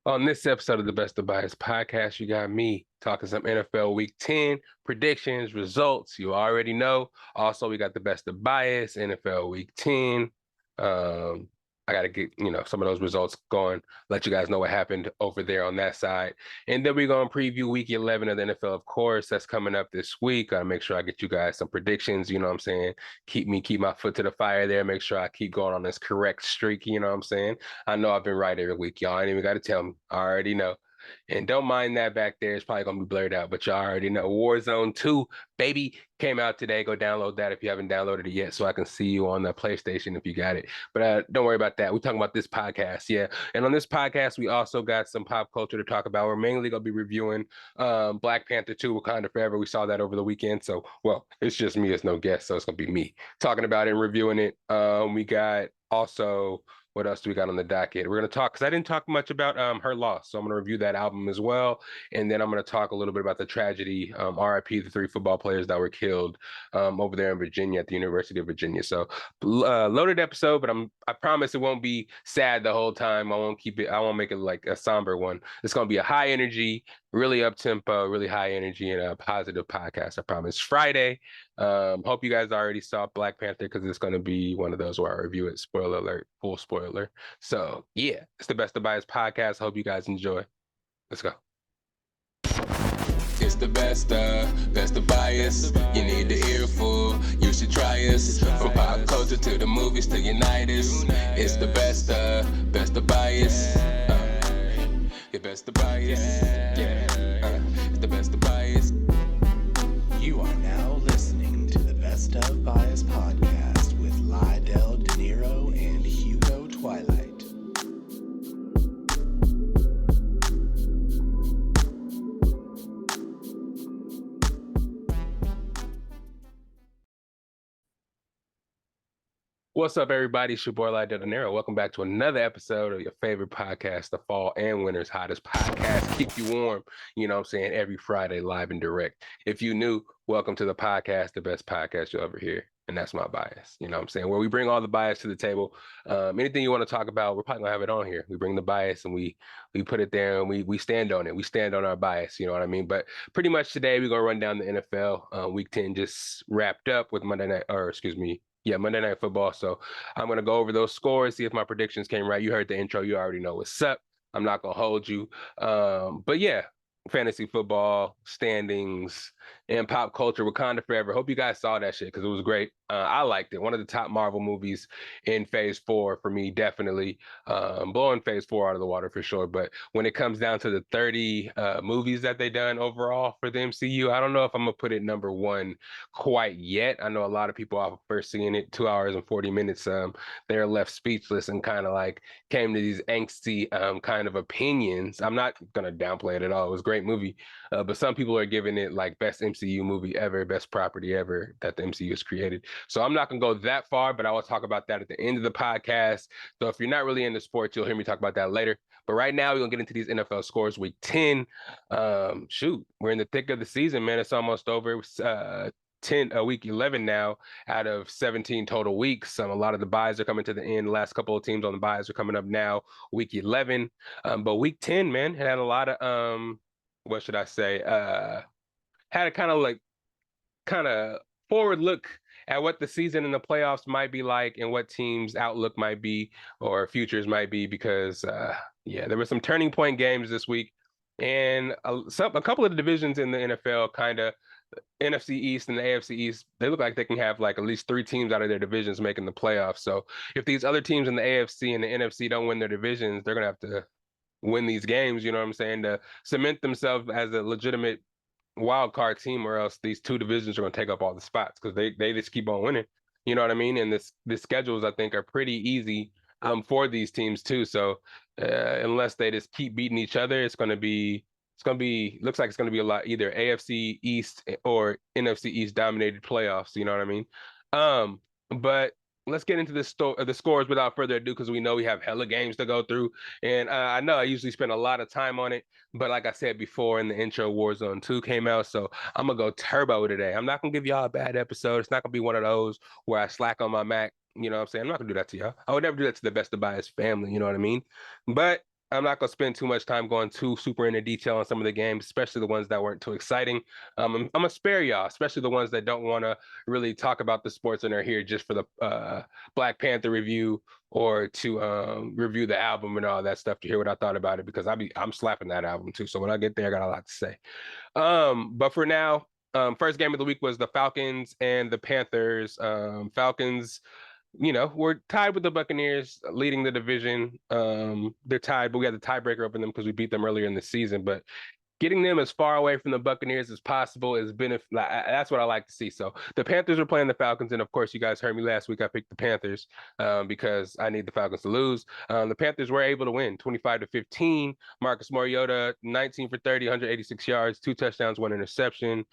On this episode of the Best of Bias podcast, you got me talking some NFL Week 10 predictions, results. You already know. Also, we got the Best of Bias, NFL Week 10. I got to get, some of those results going, let you guys know what happened over there on that side. And then we're going to preview Week 11 of the NFL, of course. That's coming up this week. Got to make sure I get you guys some predictions, you know what I'm saying? Keep my foot to the fire there. Make sure I keep going on this correct streak, you know what I'm saying? I know I've been right every week, y'all. I ain't even got to tell me. I already know. And don't mind that back there. It's probably going to be blurred out, but y'all already know. Warzone 2, baby, came out today. Go download that if you haven't downloaded it yet so I can see you on the PlayStation if you got it. But don't worry about that. We're talking about this podcast, yeah. And on this podcast, we also got some pop culture to talk about. We're mainly going to be reviewing Black Panther 2, Wakanda Forever. We saw that over the weekend. So, well, it's just me as no guest, so it's going to be me talking about it and reviewing it. We got also... What else do we got on the docket? We're going to talk, because I didn't talk much about her loss. So I'm going to review that album as well. And then I'm going to talk a little bit about the tragedy, RIP, the 3 football players that were killed over there in Virginia at the University of Virginia. So loaded episode, but I promise it won't be sad the whole time. I won't make it like a somber one. It's going to be a high energy, really up-tempo, really high energy, and a positive podcast, I promise. Friday. Hope you guys already saw Black Panther, because it's going to be one of those where I review it. Spoiler alert, full spoiler. So yeah, it's the Best of Bias podcast. Hope you guys enjoy. Let's go. It's the best of bias. You need the earful, you should try us. From pop culture to the movies to unite us. It's the best of bias. The best of bias. Yeah, it's the best of bias. You are now listening to the Best of Bias podcast with Lydell Dinero and Hugo Twilight. What's up, everybody? It's your boy Lydell Dinero. Welcome back to another episode of your favorite podcast, the fall and winter's hottest podcast. Keep you warm, you know what I'm saying, every Friday, live and direct. If you new, welcome to the podcast, the best podcast you'll ever hear. And that's my bias, you know what I'm saying, where we bring all the bias to the table. Anything you want to talk about, we're probably gonna have it on here. We bring the bias and we put it there and we stand on it. We stand on our bias, you know what I mean? But pretty much today we're gonna run down the NFL. Week 10 just wrapped up with Monday Night Football. So I'm going to go over those scores, see if my predictions came right. You heard the intro. You already know what's up. I'm not going to hold you. But yeah, fantasy football, standings, and pop culture, Wakanda Forever. Hope you guys saw that shit because it was great. I liked it. One of the top Marvel movies in Phase 4 for me, definitely. Blowing Phase 4 out of the water for sure. But when it comes down to the 30 movies that they done overall for the MCU, I don't know if I'm going to put it number one quite yet. I know a lot of people off of first seeing it 2 hours and 40 minutes, they're left speechless and kind of like came to these angsty kind of opinions. I'm not going to downplay it at all. It was a great movie. But some people are giving it like best MCU movie ever, best property ever that the MCU has created. So I'm not going to go that far, but I will talk about that at the end of the podcast. So if you're not really into sports, you'll hear me talk about that later. But right now, we're going to get into these NFL scores. Week 10, we're in the thick of the season, man. It's almost over. It was, week 11 now out of 17 total weeks. A lot of the buys are coming to the end. The last couple of teams on the buys are coming up now, week 11. But week 10, man, it had a lot of, what should I say? Had a kind of forward look at what the season and the playoffs might be like and what teams' outlook might be or futures might be because, there were some turning point games this week. And a couple of the divisions in the NFL kind of NFC East and the AFC East, they look like they can have like at least 3 teams out of their divisions making the playoffs. So if these other teams in the AFC and the NFC don't win their divisions, they're going to have to win these games, you know what I'm saying, to cement themselves as a legitimate wild card team, or else these 2 divisions are going to take up all the spots because they just keep on winning. You know what I mean? And the schedules, I think, are pretty easy for these teams too. So unless they just keep beating each other, looks like it's going to be a lot either AFC East or NFC East dominated playoffs. You know what I mean? But let's get into the scores without further ado, because we know we have hella games to go through. And I know I usually spend a lot of time on it, but like I said before in the intro, Warzone 2 came out, so I'm going to go turbo today. I'm not going to give y'all a bad episode. It's not going to be one of those where I slack on my Mac. You know what I'm saying? I'm not going to do that to y'all. I would never do that to the Best of Bias family. You know what I mean? But I'm not gonna spend too much time going too super into detail on some of the games, especially the ones that weren't too exciting. I'm gonna spare y'all, especially the ones that don't want to really talk about the sports and are here just for the Black Panther review or to review the album and all that stuff to hear what I thought about it because I'm slapping that album too. So when I get there, I got a lot to say. But for now, first game of the week was the Falcons and the Panthers. Falcons, we're tied with the Buccaneers leading the division. They're tied, but we had the tiebreaker over them because we beat them earlier in the season. But getting them as far away from the Buccaneers as possible is that's what I like to see. So the Panthers are playing the Falcons, and of course, you guys heard me last week. I picked the Panthers because I need the Falcons to lose. The Panthers were able to win 25-15. Marcus Mariota, 19 for 30, 186 yards, 2 touchdowns, 1 interception,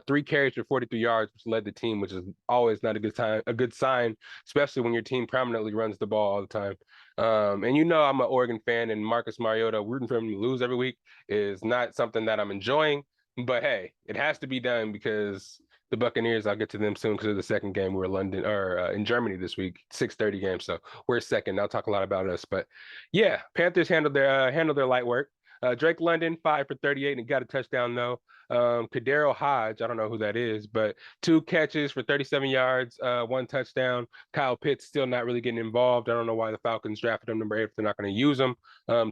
3 carries for 43 yards, which led the team, which is always not a good sign, especially when your team prominently runs the ball all the time. And I'm an Oregon fan, and Marcus Mariota rooting for him to lose every week is not something that I'm enjoying. But hey, it has to be done because the Buccaneers, I'll get to them soon because of the second game. We're in London or in Germany this week, 6:30 game. So we're second. I'll talk a lot about us. But yeah, Panthers handled their light work. Drake London, 5 for 38 and got a touchdown though. Kadero Hodge, I don't know who that is, but 2 catches for 37 yards, 1 touchdown. Kyle Pitts still not really getting involved. I don't know why the Falcons drafted him number 8 if they're not going to use him.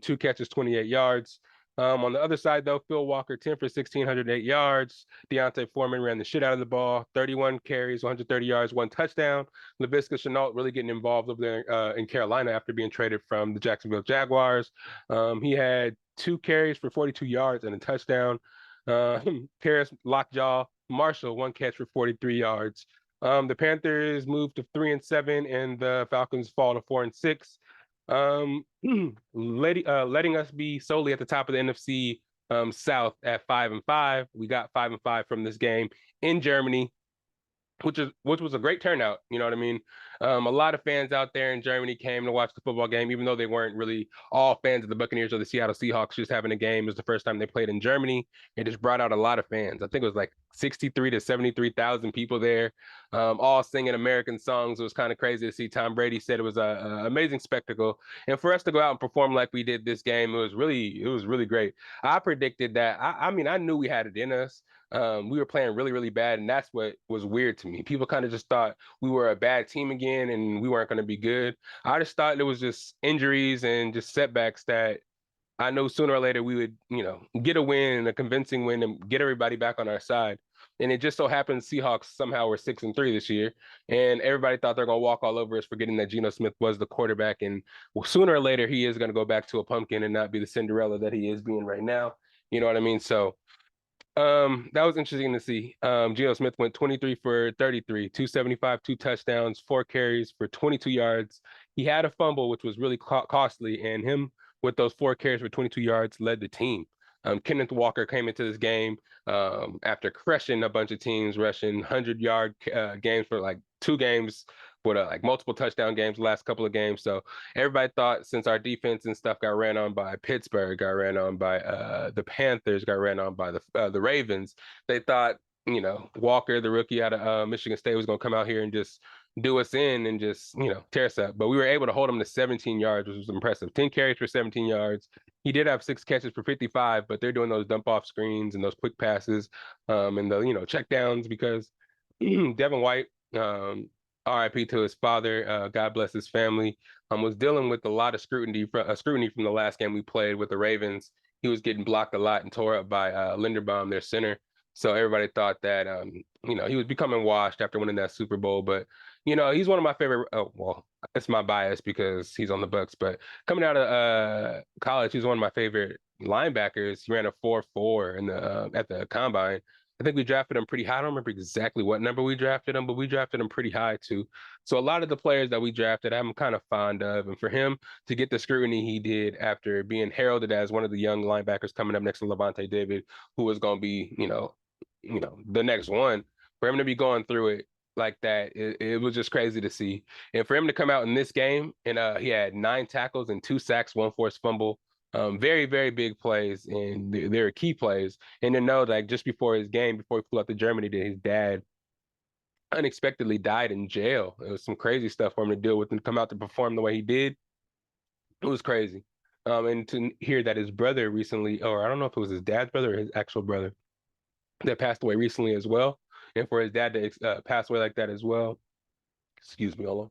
2 catches, 28 yards. On the other side, though, Phil Walker, 10 for 1,608 yards. Deontay Foreman ran the shit out of the ball, 31 carries, 130 yards, 1 touchdown. Laviska Shenault really getting involved over there in Carolina after being traded from the Jacksonville Jaguars. He had 2 carries for 42 yards and a touchdown. Paris Lockjaw Marshall, 1 catch for 43 yards. The Panthers moved to 3-7, and the Falcons fall to 4-6. Letting us be solely at the top of the NFC South at 5-5. We got 5-5 from this game in Germany, which was a great turnout. You know what I mean? A lot of fans out there in Germany came to watch the football game, even though they weren't really all fans of the Buccaneers or the Seattle Seahawks. Just having a game. It was the first time they played in Germany. It just brought out a lot of fans. I think it was like 63 to 73,000 people there, all singing American songs. It was kind of crazy to see. Tom Brady said it was a amazing spectacle, and for us to go out and perform like we did this game, it was really great. I predicted that. I mean, I knew we had it in us. We were playing really bad, and that's what was weird to me. People kind of just thought we were a bad team again and we weren't going to be good. I just thought it was just injuries and just setbacks that I know sooner or later we would, get a win and a convincing win and get everybody back on our side. And it just so happens Seahawks somehow were 6-3 this year, and everybody thought they're gonna walk all over us, forgetting that Geno Smith was the quarterback, and sooner or later he is gonna go back to a pumpkin and not be the Cinderella that he is being right now. You know what I mean? So that was interesting to see. Geno Smith went 23 for 33, 275, 2 touchdowns, 4 carries for 22 yards. He had a fumble, which was really costly, and him with those 4 carries for 22 yards led the team. Kenneth Walker came into this game after crushing a bunch of teams, rushing 100-yard games for like 2 games, but like multiple touchdown games the last couple of games. So everybody thought since our defense and stuff got ran on by Pittsburgh, got ran on by the Panthers, got ran on by the Ravens, they thought, Walker, the rookie out of Michigan State, was going to come out here and just do us in and just, tear us up. But we were able to hold him to 17 yards, which was impressive. 10 carries for 17 yards. He did have 6 catches for 55, but they're doing those dump off screens and those quick passes and the, check downs because Devin White, RIP to his father, God bless his family, was dealing with a lot of scrutiny from the last game we played with the Ravens. He was getting blocked a lot and tore up by Linderbaum, their center. So everybody thought that, he was becoming washed after winning that Super Bowl. But, he's one of my favorite. Oh, well, it's my bias because he's on the Bucks. But coming out of college, he's one of my favorite linebackers. He ran a 4.4 at the combine. I think we drafted him pretty high. I don't remember exactly what number we drafted him, but we drafted him pretty high too. So a lot of the players that we drafted, I'm kind of fond of. And for him to get the scrutiny he did after being heralded as one of the young linebackers coming up next to Levante David, who was going to be, the next one, for him to be going through it like that, it was just crazy to see. And for him to come out in this game and he had 9 tackles and 2 sacks, 1 forced fumble. Very big plays, and they're key plays. And to know that just before his game, before he flew out to Germany, that his dad unexpectedly died in jail. It was some crazy stuff for him to deal with and come out to perform the way he did. It was crazy. And to hear that his brother recently, or I don't know if it was his dad's brother or his actual brother, that passed away recently as well, and for his dad to pass away like that as well. Excuse me, hold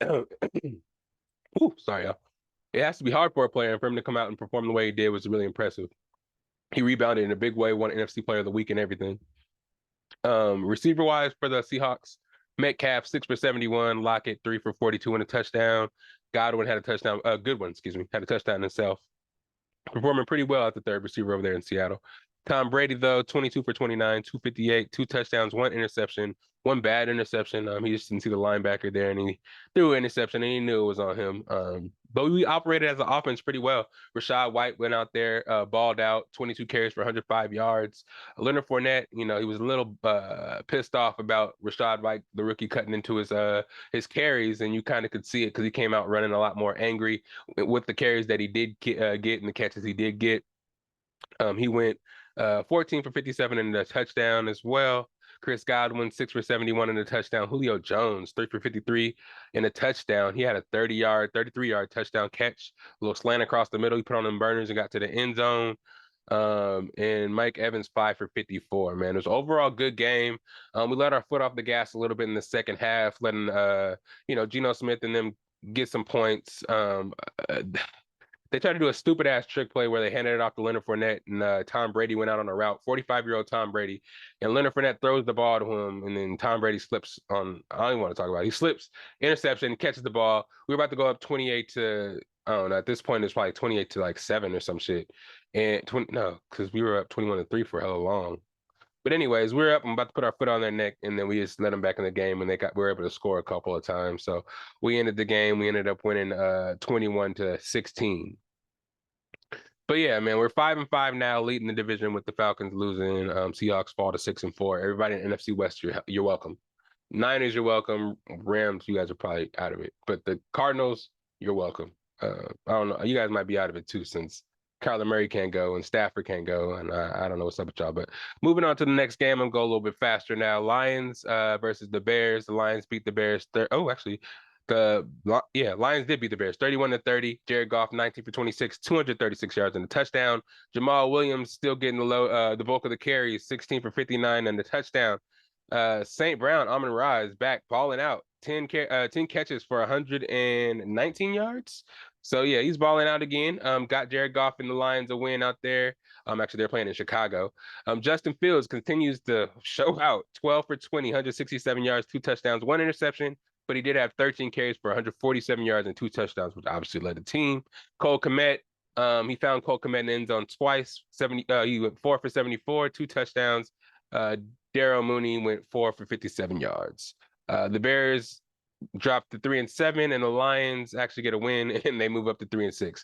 on. Ooh, sorry, y'all. It has to be hard for a player, and for him to come out and perform the way he did was really impressive. He rebounded in a big way, won NFC Player of the Week and everything. Receiver wise for the Seahawks, Metcalf 6 for 71, Lockett 3 for 42 and a touchdown. Godwin had a touchdown. Goodwin, excuse me, had a touchdown himself. Performing pretty well at the third receiver over there in Seattle. Tom Brady, though, 22 for 29, 258, 2 touchdowns, 1 interception, one bad interception. He just didn't see the linebacker there, and he threw an interception, and he knew it was on him. But we operated as an offense pretty well. Rashad White went out there, balled out, 22 carries for 105 yards. Leonard Fournette, he was a little pissed off about Rashad White, the rookie, cutting into his carries, and you kind of could see it because he came out running a lot more angry with the carries that he did get and the catches he did get. He went 14 for 57 and a touchdown as well. Chris Godwin, 6 for 71 and a touchdown. Julio Jones, 3 for 53 and a touchdown. He had a 33-yard touchdown catch, a little slant across the middle. He put on them burners and got to the end zone. And Mike Evans, 5 for 54, man. It was overall good game. We let our foot off the gas a little bit in the second half, letting Geno Smith and them get some points. They tried to do a stupid ass trick play where they handed it off to Leonard Fournette, and Tom Brady went out on a route, 45-year-old Tom Brady, and Leonard Fournette throws the ball to him, and then Tom Brady slips on. I don't even want to talk about it. He slips, interception, catches the ball. We were about to go up 28 to. I don't know. At this point, it's probably 28 to like 7 or some shit, and because we were up 21-3 for hella long. But anyways, we're up. I'm about to put our foot on their neck, and then we just let them back in the game, and we were able to score a couple of times. So we ended the game. We ended up winning 21-16. But yeah, man, we're 5-5 now, leading the division with the Falcons losing. Seahawks fall to 6-4. Everybody in NFC West, you're welcome. Niners, you're welcome. Rams, you guys are probably out of it. But the Cardinals, you're welcome. I don't know. You guys might be out of it too, since Kyler Murray can't go and Stafford can't go, and I don't know what's up with y'all. But moving on to the next game, I'm going to go a little bit faster now. Lions versus the Bears. The Lions beat the Bears. Lions did beat the Bears 31-30. Jared Goff 19 for 26, 236 yards and a touchdown. Jamal Williams still getting the bulk of the carries, 16 for 59 and a touchdown. St. Brown, Amon-Ra is back balling out. 10 catches for 119 yards. So yeah, he's balling out again. Got Jared Goff and the Lions a win out there. Actually, they're playing in Chicago. Justin Fields continues to show out. 12 for 20, 167 yards, 2 touchdowns, 1 interception. But he did have 13 carries for 147 yards and 2 touchdowns, which obviously led the team. Cole Kmet, he found Cole Kmet in the end zone twice. He went 4 for 74, 2 touchdowns. Darrell Mooney went 4 for 57 yards. The Bears dropped to 3-7, and the Lions actually get a win, and they move up to 3-6.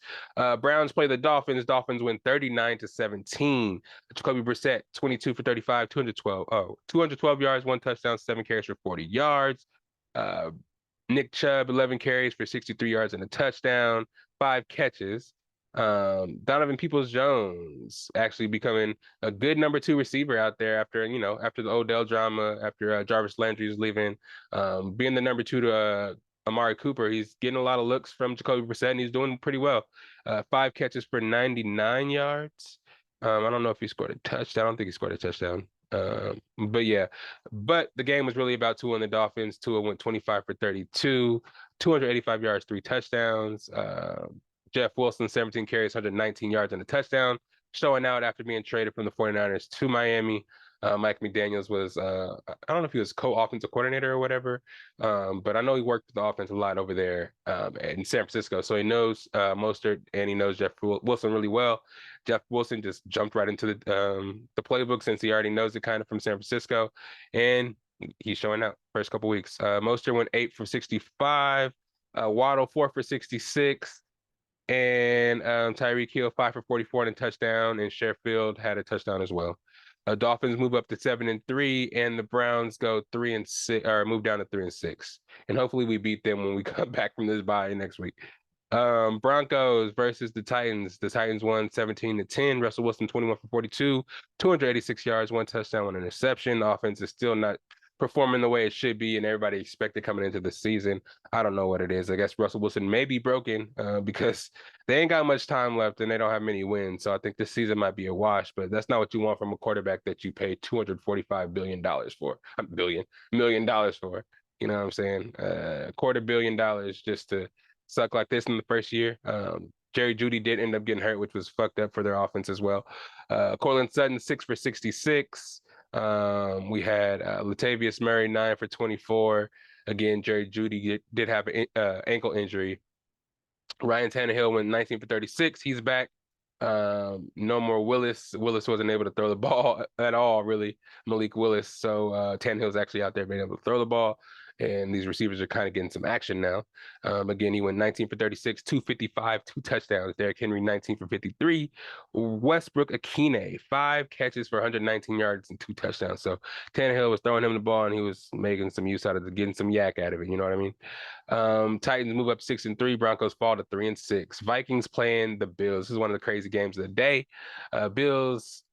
Browns play the Dolphins. Dolphins win 39-17. Jacoby Brissett, 22 for 35, 212 yards, 1 touchdown, 7 carries for 40 yards. Nick Chubb, 11 carries for 63 yards and a touchdown, 5 catches. Donovan Peoples-Jones actually becoming a good number 2 receiver out there after the Odell drama, after Jarvis Landry is leaving, being the number 2 to Amari Cooper. He's getting a lot of looks from Jacoby Brissett, and he's doing pretty well. 5 catches for 99 yards. I don't know if he scored a touchdown. I don't think he scored a touchdown. But the game was really about Tua and the Dolphins. Tua went 25 for 32, 285 yards, 3 touchdowns. Jeff Wilson, 17 carries, 119 yards and a touchdown, showing out after being traded from the 49ers to Miami. Mike McDaniels was, I don't know if he was co-offensive coordinator or whatever, but I know he worked with the offense a lot over there in San Francisco. So he knows Mostert, and he knows Jeff Wilson really well. Jeff Wilson just jumped right into the playbook, since he already knows it kind of from San Francisco, and he's showing out first couple weeks. Mostert went 8 for 65, Waddle 4 for 66. And Tyreek Hill 5 for 44 and a touchdown, and Sheffield had a touchdown as well. Dolphins move up to 7-3, and the Browns go 3-6, or move down to 3-6. And hopefully we beat them when we come back from this bye next week. Broncos versus the Titans. The Titans won 17-10. Russell Wilson 21 for 42, 286 yards, 1 touchdown, 1 interception. The offense is still not performing the way it should be and everybody expected coming into the season. I don't know what it is. I guess Russell Wilson may be broken because they ain't got much time left and they don't have many wins. So I think this season might be a wash, but that's not what you want from a quarterback that you paid $245 billion for. $1 million for. You know what I'm saying? $250 million just to suck like this in the first year. Jerry Jeudy did end up getting hurt, which was fucked up for their offense as well. Cortland Sutton, 6 for 66. We had Latavius Murray, 9 for 24. Again, Jerry Jeudy did have an ankle injury. Ryan Tannehill went 19 for 36. He's back. No more Willis. Willis wasn't able to throw the ball at all, really. Malik Willis. So Tannehill's actually out there being able to throw the ball. And these receivers are kind of getting some action now. Again, he went 19 for 36, 255, 2 touchdowns. Derrick Henry, 19 for 53. Westbrook Akine, 5 catches for 119 yards and 2 touchdowns. So Tannehill was throwing him the ball and he was making some use out of it, getting some yak out of it. You know what I mean? Titans move up 6-3. Broncos fall to 3-6. Vikings playing the Bills. This is one of the crazy games of the day. Bills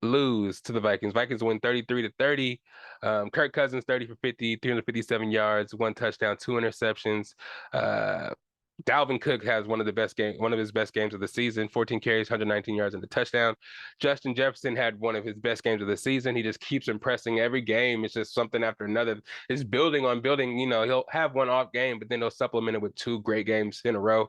lose to the Vikings. Vikings win 33-30. Kirk Cousins 30 for 50, 357 yards, 1 touchdown, 2 interceptions. Dalvin Cook has one of his best games of the season, 14 carries, 119 yards and a touchdown. Justin Jefferson had one of his best games of the season. He just keeps impressing every game. It's just something after another. It's building on building. You know, he'll have one off game, but then he'll supplement it with 2 great games in a row.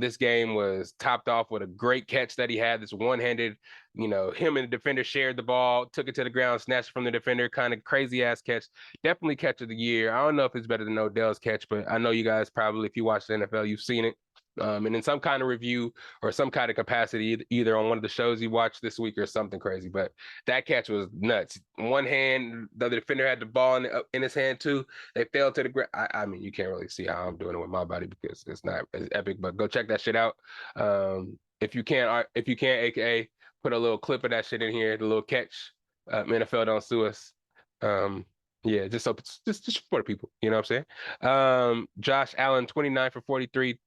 This game was topped off with a great catch that he had, this one-handed, him and the defender shared the ball, took it to the ground, snatched it from the defender, kind of crazy ass catch. Definitely catch of the year. I don't know if it's better than Odell's catch, but I know you guys probably, if you watch the NFL, you've seen it. And in some kind of review or some kind of capacity, either on one of the shows you watched this week or something crazy. But that catch was nuts. One hand, the other defender had the ball in his hand too. They fell to the ground. I mean, you can't really see how I'm doing it with my body because it's not as epic. But go check that shit out. If you can't, AKA put a little clip of that shit in here, the little catch. NFL don't sue us. Yeah, just for the people. You know what I'm saying? Josh Allen, 29 for 43.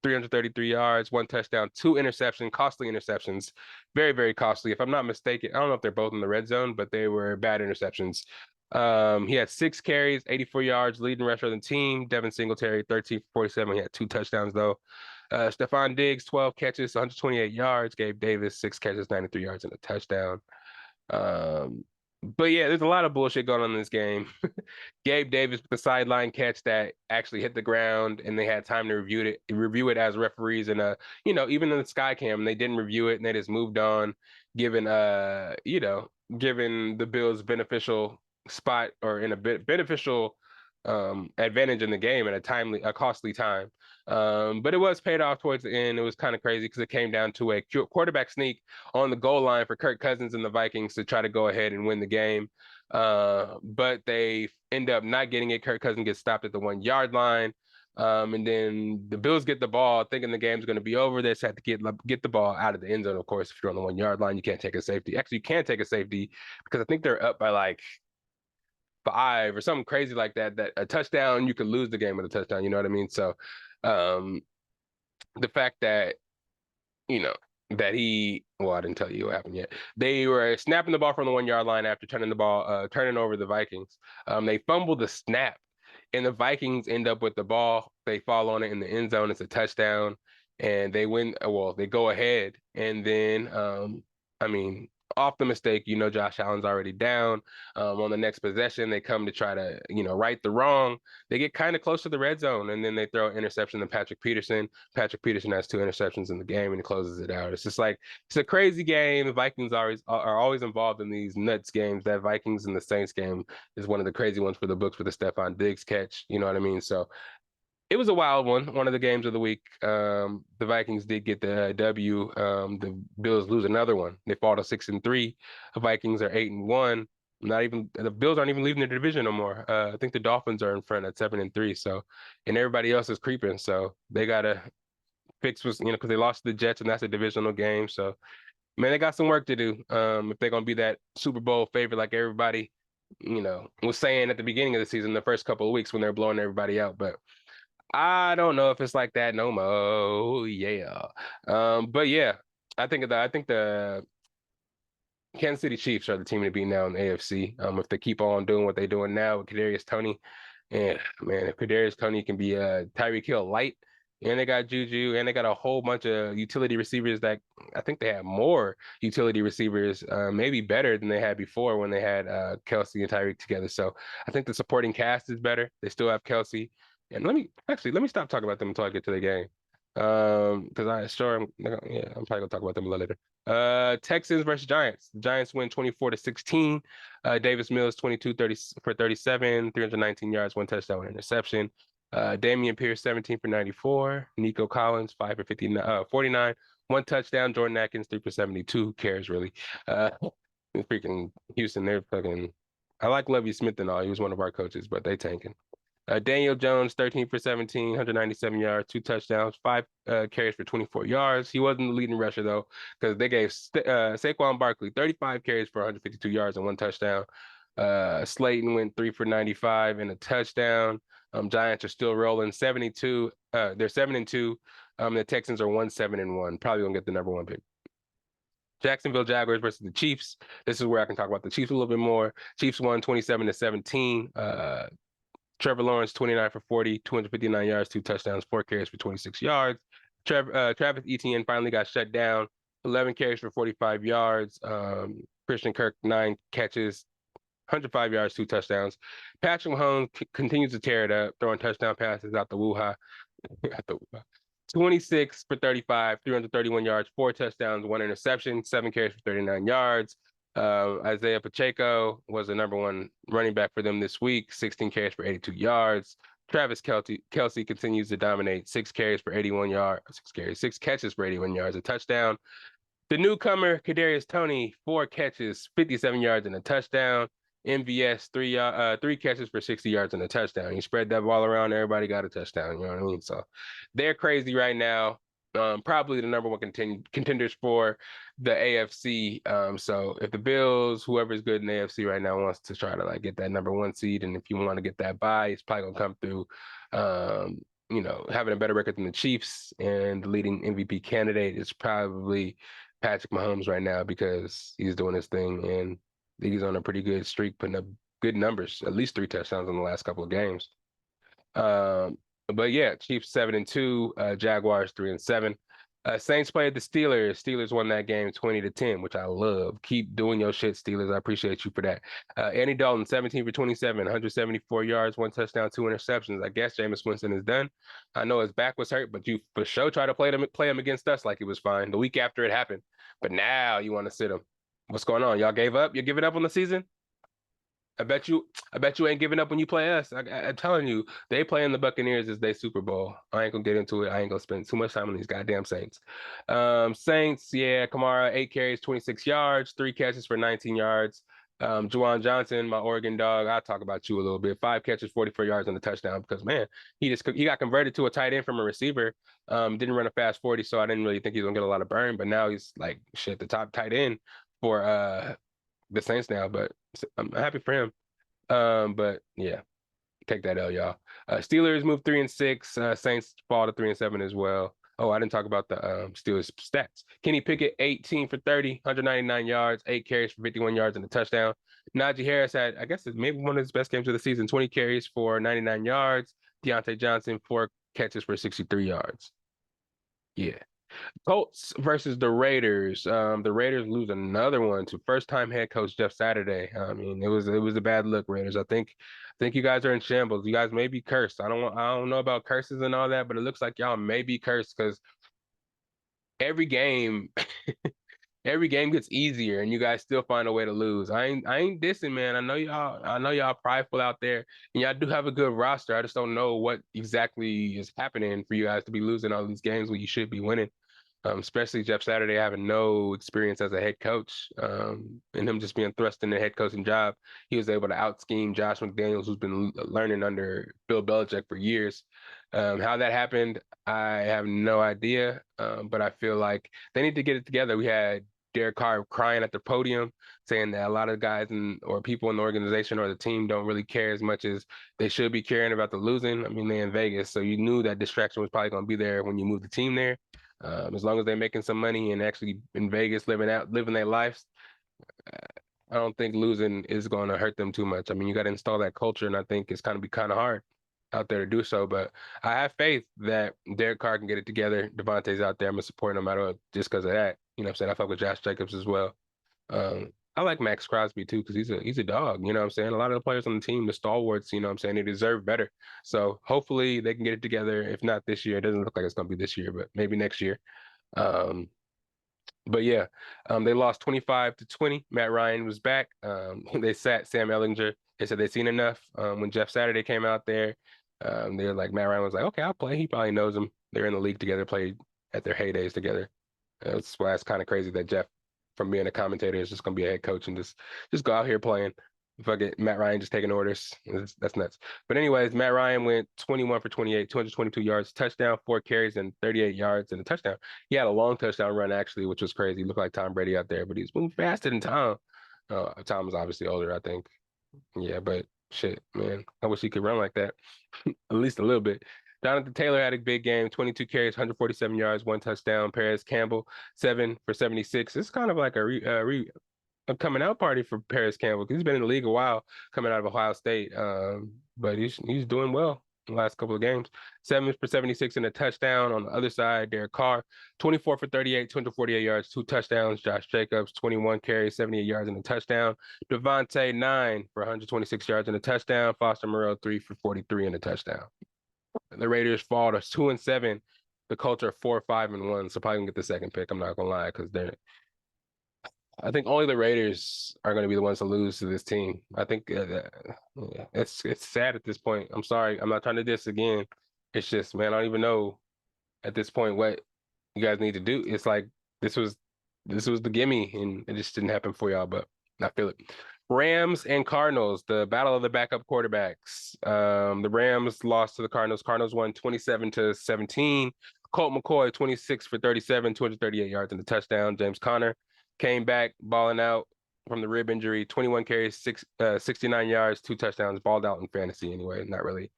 333 yards, 1 touchdown, 2 interceptions, costly interceptions. Very, very costly. If I'm not mistaken, I don't know if they're both in the red zone, but they were bad interceptions. He had 6 carries, 84 yards, leading rusher of the team. Devin Singletary, 13 for 47. He had 2 touchdowns, though. Stephon Diggs, 12 catches, 128 yards. Gabe Davis, 6 catches, 93 yards, and a touchdown. But yeah, there's a lot of bullshit going on in this game. Gabe Davis with the sideline catch that actually hit the ground, and they had time to review it as referees, and even in the sky cam, they didn't review it and they just moved on, given the Bills beneficial spot or in a beneficial advantage in the game at a costly time. But it was paid off towards the end. It was kind of crazy because it came down to a quarterback sneak on the goal line for Kirk Cousins and the Vikings to try to go ahead and win the game. But they end up not getting it. Kirk Cousins gets stopped at the 1-yard line. And then the Bills get the ball thinking the game's going to be over. They just have to get the ball out of the end zone. Of course, if you're on the 1-yard line, you can't take a safety. Actually, you can take a safety because I think they're up by like 5 or something crazy like that a touchdown, you could lose the game with a touchdown. You know what I mean? So the fact that, I didn't tell you what happened yet. They were snapping the ball from the 1-yard line after turning over the Vikings. They fumbled the snap and the Vikings end up with the ball. They fall on it in the end zone. It's a touchdown and they win. Well, they go ahead and then, off the mistake, Josh Allen's already down. On the next possession, they come to try to, right the wrong. They get kind of close to the red zone, and then they throw an interception to Patrick Peterson. Patrick Peterson has 2 interceptions in the game, and he closes it out. It's just like, it's a crazy game. The Vikings are always involved in these nuts games. That Vikings and the Saints game is one of the crazy ones for the books with the Stephon Diggs catch. You know what I mean? So it was a wild one of the games of the week. The Vikings did get the W. The Bills lose another one. They fall to 6-3. The Vikings are 8-1. The Bills aren't even leaving the division no more. I think the Dolphins are in front at 7-3. So, and everybody else is creeping. So they gotta fix because they lost to the Jets and that's a divisional game. So, man, they got some work to do. If they're gonna be that Super Bowl favorite like everybody, was saying at the beginning of the season, the first couple of weeks when they're blowing everybody out, but I don't know if it's like that no more. Yeah. But yeah, I think the Kansas City Chiefs are the team to beat now in the AFC. If they keep on doing what they're doing now with Kadarius Toney, and man, if Kadarius Toney can be Tyreek Hill light, and they got Juju, and they got a whole bunch of utility receivers that I think they have more utility receivers, maybe better than they had before when they had Kelsey and Tyreek together. So I think the supporting cast is better. They still have Kelsey, and let me stop talking about them until I get to the game. Because I'm probably gonna talk about them a little later. Texans versus Giants. The Giants win 24-16. Davis Mills 22 for 37, 319 yards, one touchdown, one interception. Damian Pierce 17 for 94. Nico Collins 5 for 59, 49, one touchdown. Jordan Atkins 3 for 72. Who cares really? Uh, freaking Houston, they're fucking. I like Lovie Smith and all. He was one of our coaches, but they tanking. Daniel Jones, 13 for 17, 197 yards, two touchdowns, five carries for 24 yards. He wasn't the leading rusher, though, because they gave Saquon Barkley 35 carries for 152 yards and one touchdown. Slayton went 3 for 95 and a touchdown. Giants are still rolling 72. They're 7-2. The Texans are 1-7-1. Probably gonna get the number one pick. Jacksonville Jaguars versus the Chiefs. This is where I can talk about the Chiefs a little bit more. Chiefs won 27-17. Trevor Lawrence, 29 for 40, 259 yards, two touchdowns, four carries for 26 yards. Travis Etienne finally got shut down, 11 carries for 45 yards. Christian Kirk, 9 catches, 105 yards, two touchdowns. Patrick Mahomes continues to tear it up, throwing touchdown passes out the woo-ha. 26 for 35, 331 yards, four touchdowns, one interception, 7 carries for 39 yards. Isaiah Pacheco was the number one running back for them this week, 16 carries for 82 yards. Travis Kelsey continues to dominate, 6 carries for 81 yards, 6 catches for 81 yards, a touchdown. The newcomer, Kadarius Toney, 4 catches, 57 yards and a touchdown. MVS, 3 catches for 60 yards and a touchdown. You spread that ball around, everybody got a touchdown. You know what I mean? So they're crazy right now. Probably the number one contenders for the AFC. So if the Bills, whoever's good in the AFC right now, wants to try to like get that number one seed, and if you want to get that bye, it's probably gonna come through, having a better record than the Chiefs, and the leading MVP candidate is probably Patrick Mahomes right now because he's doing his thing and he's on a pretty good streak, putting up good numbers, at least 3 touchdowns in the last couple of games. But yeah, Chiefs 7-2, Jaguars 3-7. Saints played the Steelers. Steelers won that game 20-10, which I love. Keep doing your shit, Steelers. I appreciate you for that. Andy Dalton 17 for 27, 174 yards, one touchdown, two interceptions. I guess Jameis Winston is done. I know his back was hurt, but you for sure try to play him against us like it was fine the week after it happened. But now you want to sit him. What's going on? Y'all gave up? You're giving up on the season? I bet you ain't giving up when you play us. I'm telling you, they playing the Buccaneers as their Super Bowl. I ain't gonna get into it. I ain't gonna spend too much time on these goddamn Saints. Saints, yeah, Kamara, 8 carries, 26 yards, 3 catches for 19 yards. Juwan Johnson, my Oregon dog, I'll talk about you a little bit. 5 catches, 44 yards and a touchdown because man, he got converted to a tight end from a receiver. Didn't run a fast 40, so I didn't really think he was gonna get a lot of burn, but now he's like shit, the top tight end for the Saints now, but I'm happy for him. But yeah, take that L, y'all. Steelers move 3-6. Saints fall to 3-7 as well. Oh, I didn't talk about the Steelers stats. Kenny Pickett, 18 for 30, 199 yards, 8 carries for 51 yards and a touchdown. Najee Harris had, I guess it's maybe one of his best games of the season, 20 carries for 99 yards. Deontay Johnson, 4 catches for 63 yards. Yeah. Colts versus the Raiders. The Raiders lose another one to first-time head coach Jeff Saturday. I mean, it was a bad look, Raiders. I think you guys are in shambles. You guys may be cursed. I don't know about curses and all that, but it looks like y'all may be cursed because every game every game gets easier and you guys still find a way to lose. I ain't dissing, man. I know y'all prideful out there and y'all do have a good roster. I just don't know what exactly is happening for you guys to be losing all these games when you should be winning. Especially Jeff Saturday having no experience as a head coach, and him just being thrust in the head coaching job. He was able to out scheme Josh McDaniels, who's been learning under Bill Belichick for years. How that happened, I have no idea, but I feel like they need to get it together. We had Derek Carr crying at the podium, saying that a lot of guys or people in the organization or the team don't really care as much as they should be caring about the losing. I mean, they're in Vegas, so you knew that distraction was probably going to be there when you moved the team there. As long as they're making some money and actually in Vegas living their lives, I don't think losing is going to hurt them too much. I mean, you got to install that culture, and I think it's going to be kind of hard out there to do so. But I have faith that Derek Carr can get it together. Devontae's out there. I'm going to support no matter what, just because of that. You know what I'm saying? I fuck with Josh Jacobs as well. I like Max Crosby too because he's a dog. You know what I'm saying? A lot of the players on the team, the stalwarts, you know what I'm saying, they deserve better. So hopefully they can get it together. If not this year, it doesn't look like it's going to be this year, but maybe next year. Um, but yeah, they lost 25-20. Matt Ryan was back. They sat Sam Ellinger. They said they seen enough. When Jeff Saturday came out there, they were like, Matt Ryan was like, okay, I'll play. He probably knows him. They're in the league together, played at their heydays together. That's why it's kind of crazy that Jeff, from being a commentator, is just gonna be a head coach and just go out here playing. Fuck it, Matt Ryan just taking orders. That's nuts. But anyways, Matt Ryan went 21 for 28, 222 yards, touchdown, 4 carries, and 38 yards and a touchdown. He had a long touchdown run actually, which was crazy. He looked like Tom Brady out there, but he's moving faster than Tom. Tom is obviously older, I think. Yeah, but shit, man, I wish he could run like that, at least a little bit. Jonathan Taylor had a big game, 22 carries, 147 yards, 1 touchdown. Paris Campbell, 7 for 76. It's kind of like a coming out party for Paris Campbell because he's been in the league a while, coming out of Ohio State. But he's doing well in the last couple of games. 7 for 76 and a touchdown. On the other side, Derek Carr, 24 for 38, 248 yards, 2 touchdowns. Josh Jacobs, 21 carries, 78 yards and a touchdown. Devontae, 9 for 126 yards and a touchdown. Foster Moreau, 3 for 43 and a touchdown. The Raiders fall to 2-7. The Colts are 4-5-1. So probably gonna get the second pick. I'm not gonna lie, because I think only the Raiders are going to be the ones to lose to this team. I think it's sad at this point. I'm sorry. I'm not trying to diss again. It's just, man, I don't even know at this point what you guys need to do. It's like this was the gimme, and it just didn't happen for y'all. But I feel it. Rams and Cardinals, the battle of the backup quarterbacks. The Rams lost to the Cardinals. Cardinals won 27-17. Colt McCoy, 26 for 37, 238 yards and a touchdown. James Conner came back balling out from the rib injury, 21 carries, 69 yards, 2 touchdowns, balled out in fantasy anyway, not really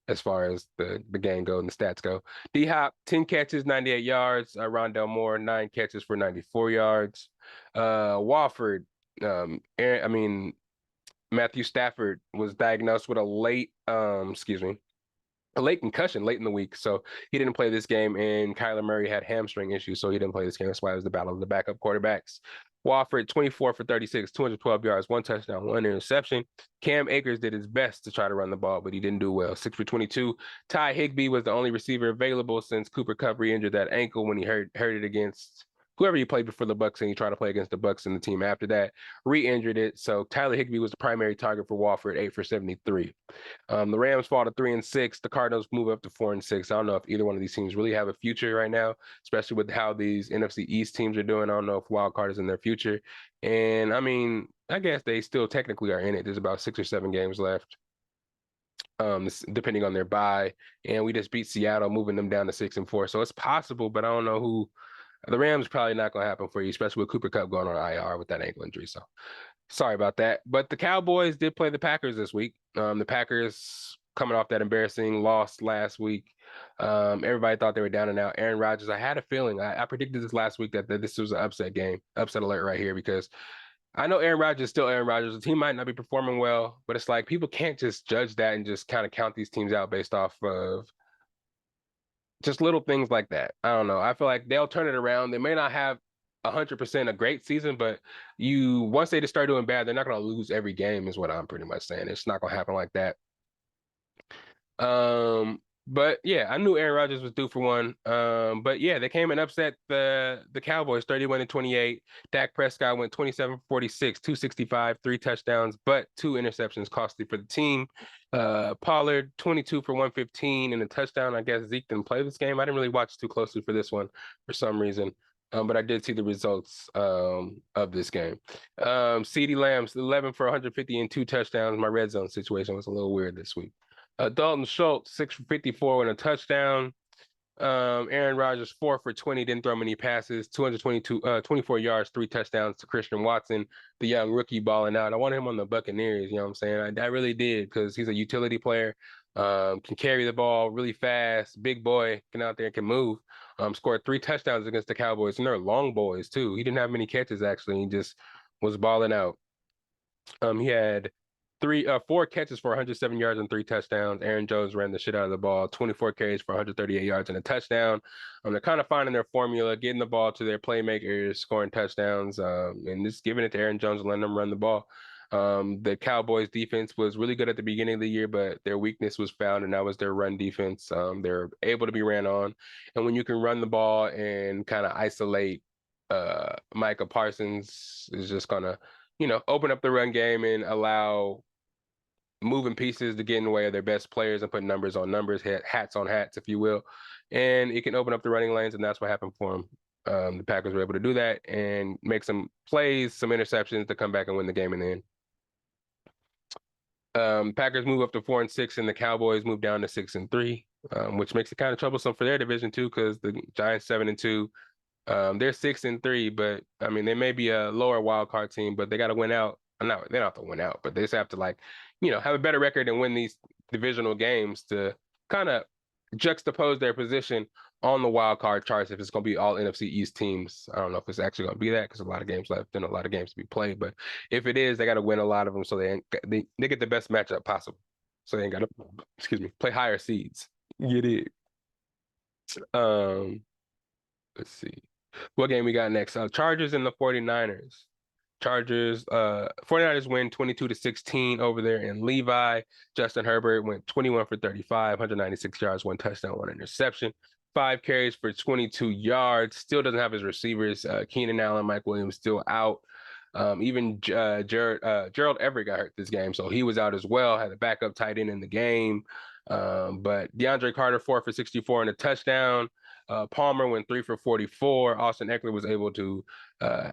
as far as the game go and the stats go. D-Hop, 10 catches, 98 yards. Rondell Moore, 9 catches for 94 yards. Wofford, Matthew Stafford was diagnosed with a late concussion late in the week. So he didn't play this game, and Kyler Murray had hamstring issues, so he didn't play this game. That's why it was the battle of the backup quarterbacks. Wofford, 24 for 36, 212 yards, 1 touchdown, 1 interception. Cam Akers did his best to try to run the ball, but he didn't do well. 6 for 22. Ty Higbee was the only receiver available since Cooper Kupp re-injured that ankle when he hurt it against whoever he played before the Bucks, and he tried to play against the Bucks and the team after that, re-injured it. So Tyler Higbee was the primary target for Wofford, 8 for 73. The Rams fall to 3-6. The Cardinals move up to 4-6. I don't know if either one of these teams really have a future right now, especially with how these NFC East teams are doing. I don't know if wild card is in their future. And I mean, I guess they still technically are in it. There's about 6 or 7 games left, depending on their bye. And we just beat Seattle, moving them down to 6-4. So it's possible, but I don't know who. The Rams probably not going to happen for you, especially with Cooper Kupp going on IR with that ankle injury. So sorry about that. But the Cowboys did play the Packers this week. The Packers coming off that embarrassing loss last week. Everybody thought they were down and out. Aaron Rodgers, I had a feeling. I predicted this last week that this was an upset game, upset alert right here, because I know Aaron Rodgers is still Aaron Rodgers. The team might not be performing well, but it's like people can't just judge that and just kind of count these teams out based off of just little things like that. I don't know. I feel like they'll turn it around. They may not have 100% a great season, but once they just start doing bad, they're not going to lose every game is what I'm pretty much saying. It's not going to happen like that. But yeah, I knew Aaron Rodgers was due for one. But yeah, they came and upset the Cowboys 31-28. Dak Prescott went 27 for 46, 265, 3 touchdowns, but 2 interceptions costly for the team. Pollard 22 for 115 and a touchdown. I guess Zeke didn't play this game. I didn't really watch too closely for this one for some reason. But I did see the results of this game. CeeDee Lamb 11 for 150 and 2 touchdowns. My red zone situation was a little weird this week. Dalton Schultz 6 for 54 and a touchdown. Aaron Rodgers 4 for 20, didn't throw many passes, 24 yards, 3 touchdowns to Christian Watson, the young rookie balling out. I wanted him on the Buccaneers, you know what I'm saying? I really did, because he's a utility player, can carry the ball really fast, big boy, can out there, can move. Scored 3 touchdowns against the Cowboys, and they're long boys too. He didn't have many catches actually. He just was balling out. He had 4 catches for 107 yards and 3 touchdowns. Aaron Jones ran the shit out of the ball, 24 carries for 138 yards and a touchdown. They're kind of finding their formula, getting the ball to their playmakers, scoring touchdowns, and just giving it to Aaron Jones and letting them run the ball. The Cowboys defense was really good at the beginning of the year, but their weakness was found, and that was their run defense. They're able to be ran on. And when you can run the ball and kind of isolate Micah Parsons, is just gonna, open up the run game and allow moving pieces to get in the way of their best players and put numbers on numbers, hats on hats, if you will. And it can open up the running lanes, and that's what happened for them. The Packers were able to do that and make some plays, some interceptions to come back and win the game in the end. Packers move up to 4-6, and the Cowboys move down to 6-3, which makes it kind of troublesome for their division too, because the Giants 7-2. They're 6-3, but I mean they may be a lower wild card team, but they got to win out. No, they don't have to win out, but they just have to have a better record and win these divisional games to kind of juxtapose their position on the wild card charts. If it's going to be all NFC East teams, I don't know if it's actually going to be that because a lot of games left and a lot of games to be played. But if it is, they got to win a lot of them so they get the best matchup possible. So they ain't got to, play higher seeds. Get it? Let's see. What game we got next? Chargers and the 49ers. 49ers win 22-16 over there in Levi. Justin Herbert went 21 for 35, 196 yards, 1 touchdown, 1 interception, 5 carries for 22 yards. Still doesn't have his receivers. Keenan Allen, Mike Williams still out. Even Gerald Everett got hurt this game, so he was out as well. Had a backup tight end in the game. But DeAndre Carter 4 for 64 and a touchdown. Palmer went 3 for 44. Austin Eckler was able to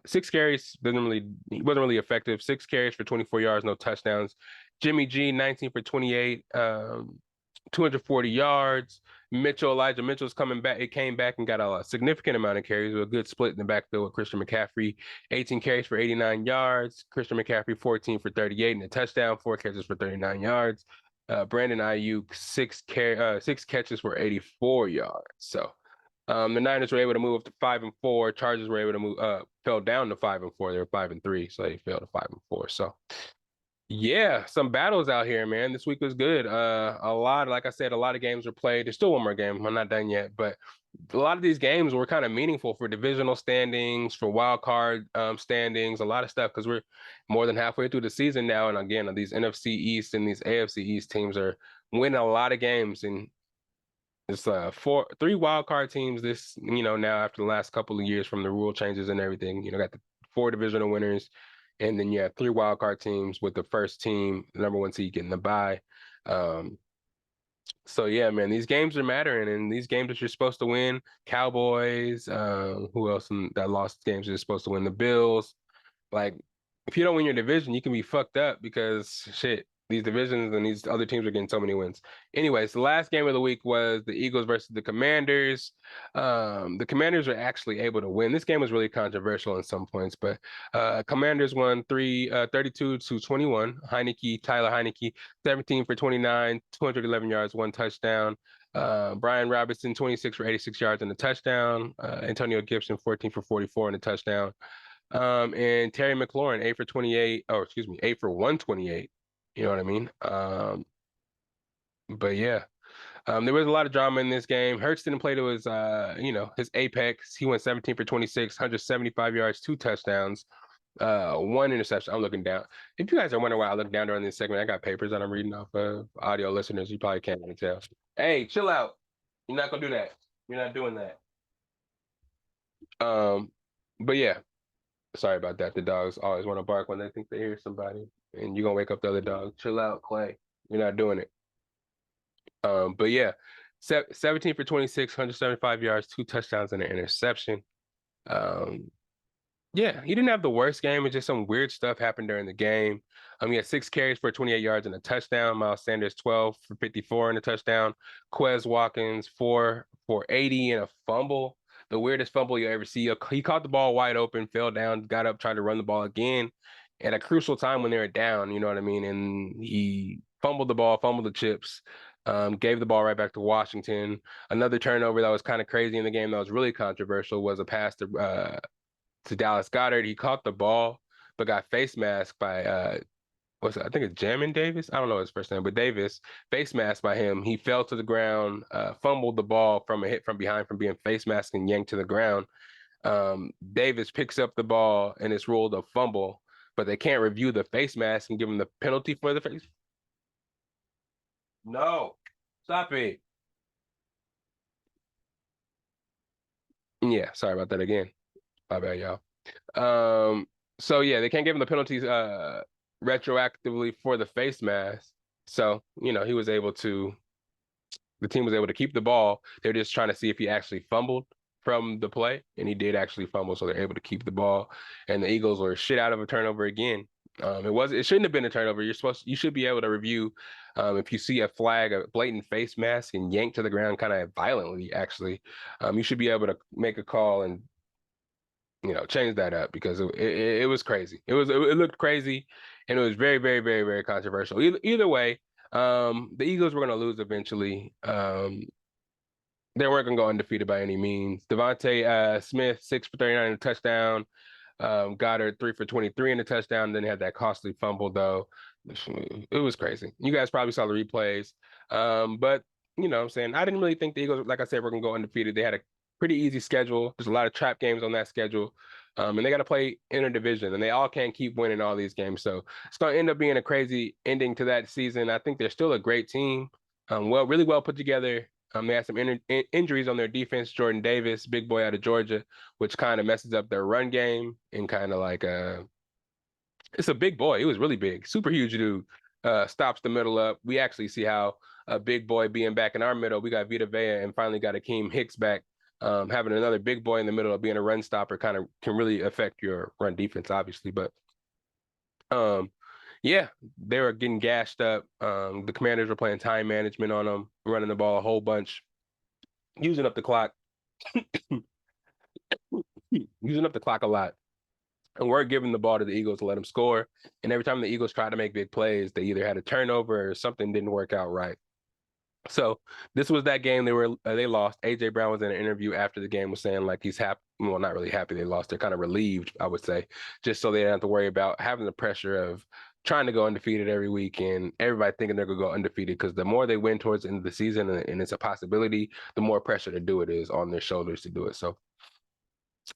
6 carries. He wasn't really effective. 6 carries for 24 yards, no touchdowns. Jimmy G 19 for 28, 240 yards. Elijah Mitchell's coming back. It came back and got a significant amount of carries with a good split in the backfield with Christian McCaffrey, 18 carries for 89 yards. Christian McCaffrey 14 for 38 and a touchdown, 4 catches for 39 yards. Brandon Ayuk 6 catches for 84 yards. So the Niners were able to move up to 5-4. Chargers were able to move fell down to 5-4. They were 5-3, so they fell to 5-4. So yeah, some battles out here, man. This week was good. Like I said, a lot of games were played. There's still one more game. I'm not done yet, but a lot of these games were kind of meaningful for divisional standings, for wild card standings, a lot of stuff, because we're more than halfway through the season now. And again, these NFC East and these AFC East teams are winning a lot of games, and it's 3 wild card teams this, now after the last couple of years from the rule changes and everything, got the 4 divisional winners, and then you have 3 wild card teams with the first team, the number 1 seed, getting the bye. So yeah, man, these games are mattering, and these games that you're supposed to win, Cowboys, who else that lost games you're supposed to win? The Bills. Like, if you don't win your division, you can be fucked up because shit, these divisions and these other teams are getting so many wins. Anyways, the last game of the week was the Eagles versus the Commanders. The Commanders were actually able to win. This game was really controversial in some points, but Commanders won 32-21. Tyler Heineke, 17 for 29, 211 yards, 1 touchdown. Brian Robinson, 26 for 86 yards and a touchdown. Antonio Gibson, 14 for 44 and a touchdown. And Terry McLaurin, 8 for 128. You know what I mean? But yeah, there was a lot of drama in this game. Hurts didn't play to his, his apex. He went 17 for 26, 175 yards, 2 touchdowns, 1 interception. I'm looking down. If you guys are wondering why I look down during this segment, I got papers that I'm reading off of. Audio listeners, you probably can't really tell. Hey, chill out. You're not gonna do that. You're not doing that. But yeah. Sorry about that. The dogs always want to bark when they think they hear somebody, and you're gonna wake up the other dog. Chill out, Clay. You're not doing it. But yeah, 17 for 26, 175 yards, 2 touchdowns and an interception. Yeah, he didn't have the worst game. It's just some weird stuff happened during the game. He had 6 carries for 28 yards and a touchdown. Miles Sanders 12 for 54 and a touchdown. Quez Watkins 4 for 80 and a fumble. The weirdest fumble you ever see. He caught the ball wide open, fell down, got up, tried to run the ball again at a crucial time when they were down, you know what I mean? And he fumbled the ball, fumbled the chips, gave the ball right back to Washington. Another turnover that was kind of crazy in the game that was really controversial was a pass to Dallas Goedert. He caught the ball, but got face masked by I think it's Jamin Davis. I don't know his first name, but Davis face masked by him. He fell to the ground, fumbled the ball from a hit from behind from being face masked and yanked to the ground. Davis picks up the ball and it's ruled a fumble, but they can't review the face mask and give him the penalty for the face. No, stop it. Yeah, sorry about that again. My bad, y'all. So yeah, they can't give him the penalties retroactively for the face mask. So, he was able to the team was able to keep the ball. They're just trying to see if he actually fumbled from the play, and he did actually fumble, so they're able to keep the ball. And the Eagles were shit out of a turnover again. It shouldn't have been a turnover. You should be able to review if you see a flag, a blatant face mask, and yanked to the ground kind of violently. Actually, you should be able to make a call and change that up because it was crazy. It looked crazy, and it was very, very, very, very controversial. Either way, the Eagles were going to lose eventually. They weren't going to go undefeated by any means. Devontae Smith, 6 for 39 in a touchdown. Goddard 3 for 23 in a touchdown. Then he had that costly fumble though. It was crazy. You guys probably saw the replays. But what I'm saying, I didn't really think the Eagles, like I said, were going to go undefeated. They had a pretty easy schedule. There's a lot of trap games on that schedule. And they got to play interdivision, and they all can't keep winning all these games. So it's going to end up being a crazy ending to that season. I think they're still a great team. Really well put together. They had some injuries on their defense. Jordan Davis, big boy out of Georgia, which kind of messes up their run game and kind of like it's a big boy. He was really big, super huge dude. Stops the middle up. We actually see how a big boy being back in our middle. We got Vita Vea and finally got Akeem Hicks back. Having another big boy in the middle of being a run stopper kind of can really affect your run defense, obviously. But yeah, they were getting gashed up. The Commanders were playing time management on them, running the ball a whole bunch, using up the clock, using up the clock a lot. And we're giving the ball to the Eagles to let them score. And every time the Eagles tried to make big plays, they either had a turnover or something didn't work out right. So this was that game they lost. AJ Brown was in an interview after the game was saying like he's happy. Well, not really happy they lost. They're kind of relieved, I would say, just so they don't have to worry about having the pressure of trying to go undefeated every week and everybody thinking they're gonna go undefeated because the more they win towards the end of the season and it's a possibility, the more pressure to do it is on their shoulders to do it. So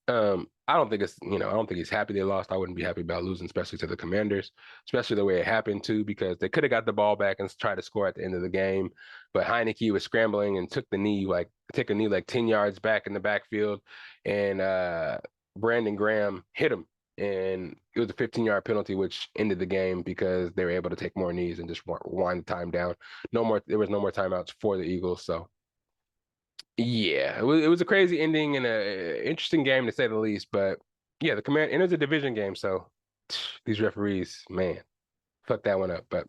I don't think I don't think he's happy they lost. I wouldn't be happy about losing, especially to the Commanders, especially the way it happened too, because they could have got the ball back and tried to score at the end of the game. But Heineke was scrambling and took a knee like 10 yards back in the backfield. And Brandon Graham hit him. And it was a 15-yard penalty, which ended the game because they were able to take more knees and just wind the time down. There was no more timeouts for the Eagles. So yeah, it was a crazy ending and a interesting game to say the least. But yeah, and it was a division game, so these referees, man, fuck that one up. But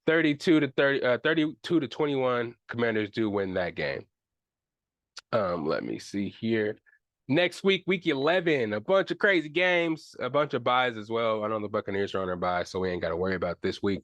32 to 21, Commanders do win that game. Let me see here. Next week, week 11, a bunch of crazy games, a bunch of buys as well. I know the Buccaneers are on their bye, so we ain't got to worry about this week.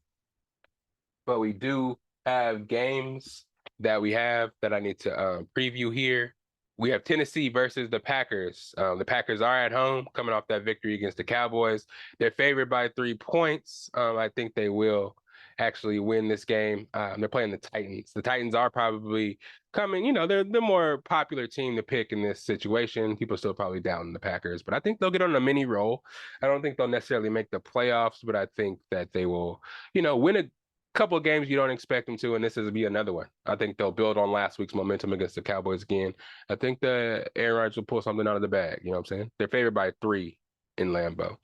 But we do have games that I need to preview here. We have Tennessee versus the Packers. The Packers are at home, coming off that victory against the Cowboys. They're favored by 3 points. I think they will actually win this game. They're playing the Titans. The Titans are probably coming. They're the more popular team to pick in this situation. People still probably doubting the Packers, but I think they'll get on a mini roll. I don't think they'll necessarily make the playoffs, but I think that they will, win a couple of games you don't expect them to, and this is be another one. I think they'll build on last week's momentum against the Cowboys again. I think the Aaron Rodgers will pull something out of the bag. You know what I'm saying? They're favored by 3 in Lambeau.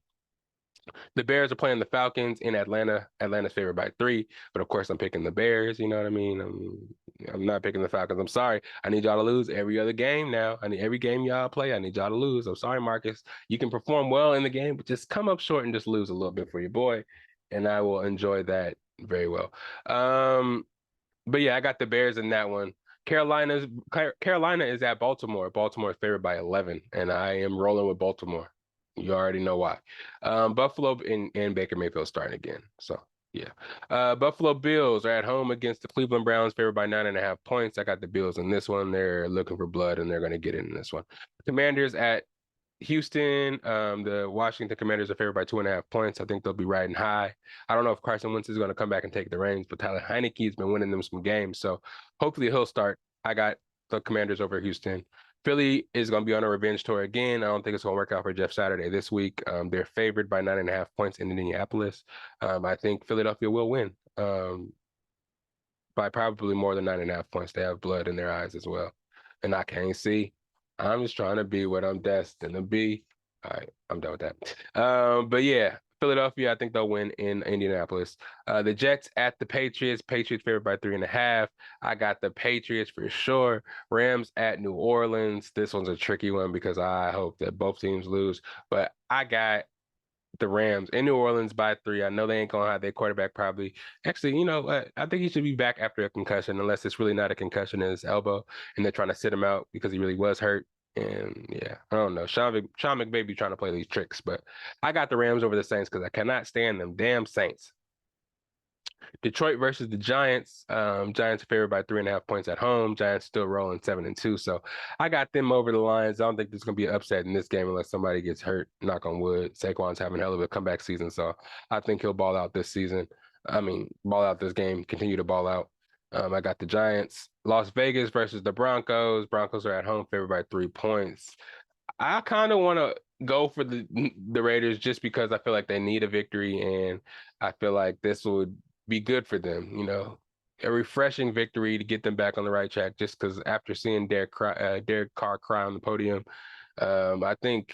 The Bears are playing the Falcons in Atlanta. Atlanta's favored by 3, but of course I'm picking the Bears. You know what I mean? I'm not picking the Falcons. I'm sorry. I need y'all to lose every other game now. I need every game y'all play. I need y'all to lose. I'm sorry, Marcus. You can perform well in the game, but just come up short and just lose a little bit for your boy, and I will enjoy that very well. But yeah, I got the Bears in that one. Carolina is at Baltimore. Baltimore is favored by 11, and I am rolling with Baltimore. You already know why. Buffalo and Baker Mayfield starting again. So yeah. Buffalo Bills are at home against the Cleveland Browns, favored by 9.5 points. I got the Bills in this one. They're looking for blood, and they're going to get in this one. Commanders at Houston, the Washington Commanders are favored by 2.5 points. I think they'll be riding high. I don't know if Carson Wentz is going to come back and take the reins, but Tyler Heineke has been winning them some games, so hopefully he'll start. I got the Commanders over Houston. Philly is going to be on a revenge tour again. I don't think it's going to work out for Jeff Saturday this week. They're favored by 9.5 points in Indianapolis. I think Philadelphia will win by probably more than 9.5 points. They have blood in their eyes as well, and I can't see. I'm just trying to be what I'm destined to be. All right, I'm done with that. But yeah, Philadelphia, I think they'll win in Indianapolis. The Jets at the Patriots. Patriots favored by 3.5. I got the Patriots for sure. Rams at New Orleans. This one's a tricky one because I hope that both teams lose, but I got the Rams in New Orleans by 3. I know they ain't gonna have their quarterback probably. Actually, you know what? I think he should be back after a concussion, unless it's really not a concussion in his elbow, and they're trying to sit him out because he really was hurt. And yeah, I don't know. Sean McVay be trying to play these tricks, but I got the Rams over the Saints because I cannot stand them damn Saints. Detroit versus the Giants. Giants are favored by 3.5 points at home. Giants still rolling 7-2. So I got them over the lines. I don't think there's gonna be an upset in this game unless somebody gets hurt. Knock on wood. Saquon's having a hell of a comeback season, so I think he'll ball out this season. I mean, ball out this game, continue to ball out. I got the Giants. Las Vegas versus the Broncos. Broncos are at home, favored by 3 points. I kind of want to go for the Raiders just because I feel like they need a victory, and I feel like this would be good for them. You know, a refreshing victory to get them back on the right track. Just because after seeing Derek Carr cry on the podium, I think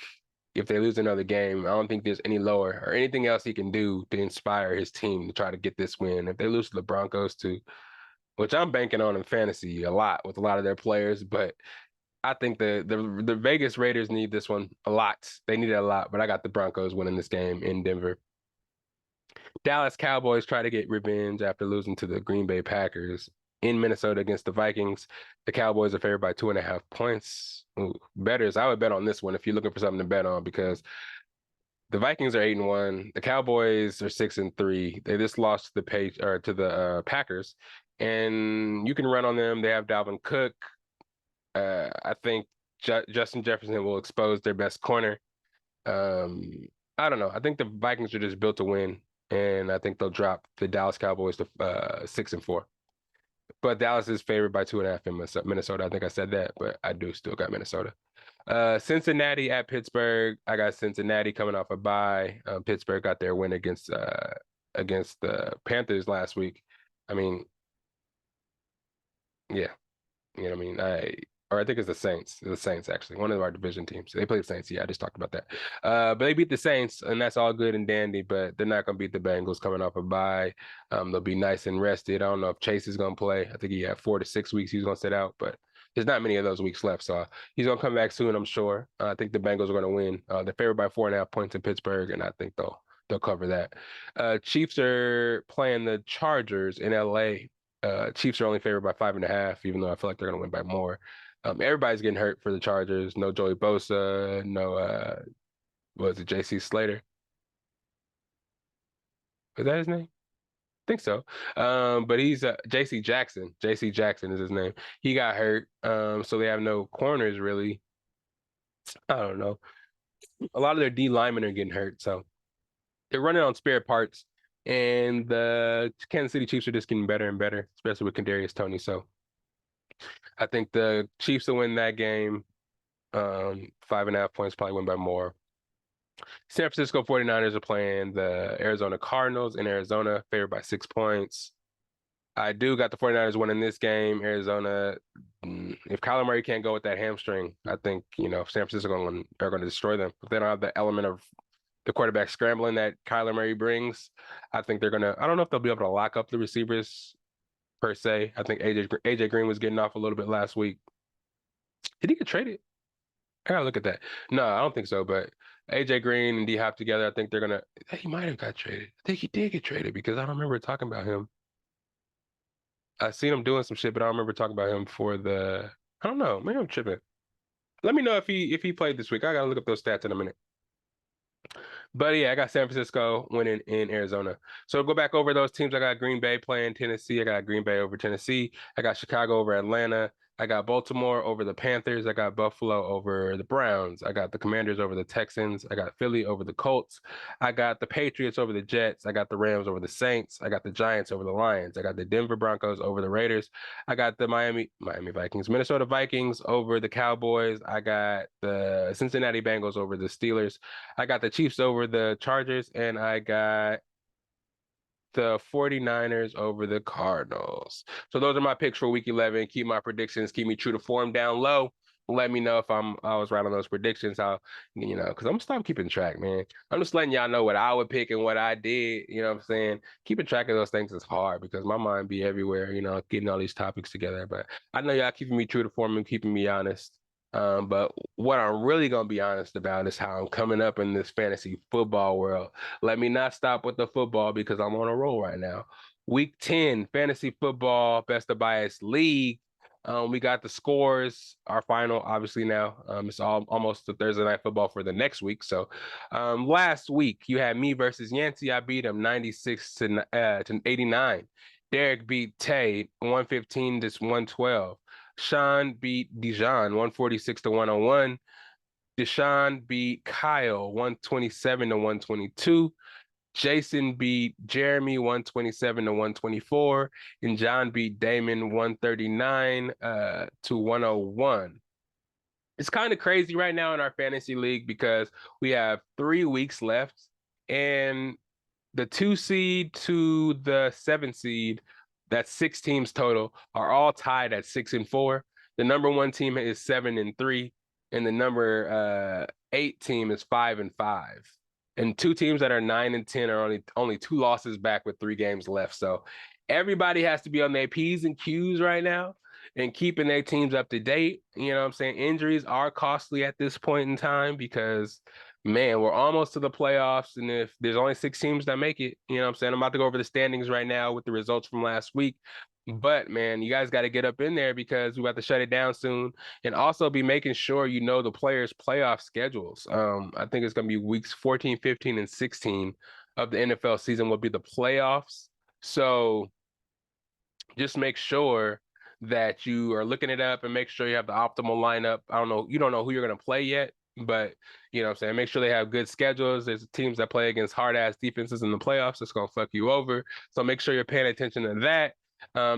if they lose another game, I don't think there's any lower or anything else he can do to inspire his team to try to get this win. If they lose to the Broncos, too, which I'm banking on in fantasy a lot with a lot of their players, but I think the Vegas Raiders need this one a lot. They need it a lot, but I got the Broncos winning this game in Denver. Dallas Cowboys try to get revenge after losing to the Green Bay Packers in Minnesota against the Vikings. The Cowboys are favored by 2.5 points. Ooh, bettors, I would bet on this one if you're looking for something to bet on because the Vikings are 8-1. The Cowboys are 6-3. They just lost to the Packers, and you can run on them. They have Dalvin Cook. I think Justin Jefferson will expose their best corner. I don't know. I think the Vikings are just built to win, and I think they'll drop the Dallas Cowboys to 6-4. But Dallas is favored by 2.5 in Minnesota. I think I said that, but I do still got Minnesota. Cincinnati at Pittsburgh. I got Cincinnati coming off a bye. Pittsburgh got their win against the Panthers last week. I mean, yeah, you know what I mean. I think it's the Saints. The Saints, actually. One of our division teams. They played the Saints. Yeah, I just talked about that. But they beat the Saints, and that's all good and dandy, but they're not going to beat the Bengals coming off a bye. They'll be nice and rested. I don't know if Chase is going to play. I think he had 4 to 6 weeks he's going to sit out, but there's not many of those weeks left. So he's going to come back soon, I'm sure. I think the Bengals are going to win. They're favored by 4.5 points in Pittsburgh, and I think they'll cover that. Chiefs are playing the Chargers in LA. Chiefs are only favored by 5.5, even though I feel like they're going to win by more. Everybody's getting hurt for the Chargers. No Joey Bosa, no what was it, JC Slater? Is that his name? I think so. But he's JC Jackson. JC Jackson is his name. He got hurt. So they have no corners really. I don't know. A lot of their D linemen are getting hurt, so they're running on spare parts. And the Kansas City Chiefs are just getting better and better, especially with Kadarius Toney. So I think the Chiefs will win that game. 5.5 points, probably win by more. San Francisco 49ers are playing the Arizona Cardinals in Arizona, favored by 6 points. I do got the 49ers winning this game. Arizona, if Kyler Murray can't go with that hamstring, I think, San Francisco are going to destroy them. If they don't have the element of the quarterback scrambling that Kyler Murray brings, I think they're going to, I don't know if they'll be able to lock up the receivers per se. I think AJ Green was getting off a little bit last week. Did he get traded? I gotta look at that. No, I don't think so. But AJ Green and D Hop together, I think they're gonna. He might have got traded. I think he did get traded because I don't remember talking about him. I seen him doing some shit, but I don't remember talking about him for the. I don't know. Maybe I'm tripping. Let me know if he played this week. I gotta look up those stats in a minute. But yeah, I got San Francisco winning in Arizona. So go back over those teams. I got Green Bay playing Tennessee. I got Green Bay over Tennessee. I got Chicago over Atlanta. I got Baltimore over the Panthers. I got Buffalo over the Browns. I got the Commanders over the Texans. I got Philly over the Colts. I got the Patriots over the Jets. I got the Rams over the Saints. I got the Giants over the Lions. I got the Denver Broncos over the Raiders. I got the Miami Vikings, Minnesota Vikings over the Cowboys. I got the Cincinnati Bengals over the Steelers. I got the Chiefs over the Chargers, and I got the 49ers over the Cardinals. So those are my picks for week 11. Keep my predictions, keep me true to form down low. Let me know if I was right on those predictions. How, because I'm gonna stop keeping track, man. I'm just letting y'all know what I would pick and what I did. You know what I'm saying? Keeping track of those things is hard because my mind be everywhere, getting all these topics together. But I know y'all keeping me true to form and keeping me honest. But what I'm really gonna be honest about is how I'm coming up in this fantasy football world. Let me not stop with the football because I'm on a roll right now. Week 10, fantasy football, best of bias league. We got the scores, our final, obviously now. It's almost the Thursday night football for the next week. So last week you had me versus Yancey. I beat him 96 to 89. Derek beat Tay 115 to 112. Sean beat Dijon 146 to 101. Deshaun beat Kyle 127 to 122. Jason beat Jeremy 127 to 124. And John beat Damon 139 to 101. It's kind of crazy right now in our fantasy league because we have 3 weeks left, and the 2 seed to the 7 seed, that's 6 teams total, are all tied at 6-4. The number 1 team is 7-3, and the number 8 team is 5-5. And 2 teams that are 9-10 are only 2 losses back with 3 games left. So everybody has to be on their P's and Q's right now and keeping their teams up to date. You know what I'm saying? Injuries are costly at this point in time because man, we're almost to the playoffs. And if there's only 6 teams that make it, you know what I'm saying? I'm about to go over the standings right now with the results from last week. But man, you guys got to get up in there because we're about to shut it down soon. And also be making sure you know the players' playoff schedules. I think it's going to be weeks 14, 15, and 16 of the NFL season will be the playoffs. So just make sure that you are looking it up and make sure you have the optimal lineup. I don't know, you don't know who you're going to play yet, but you know what I'm saying, make sure they have good schedules. There's teams that play against hard ass defenses in the playoffs that's going to fuck you over. So make sure you're paying attention to that.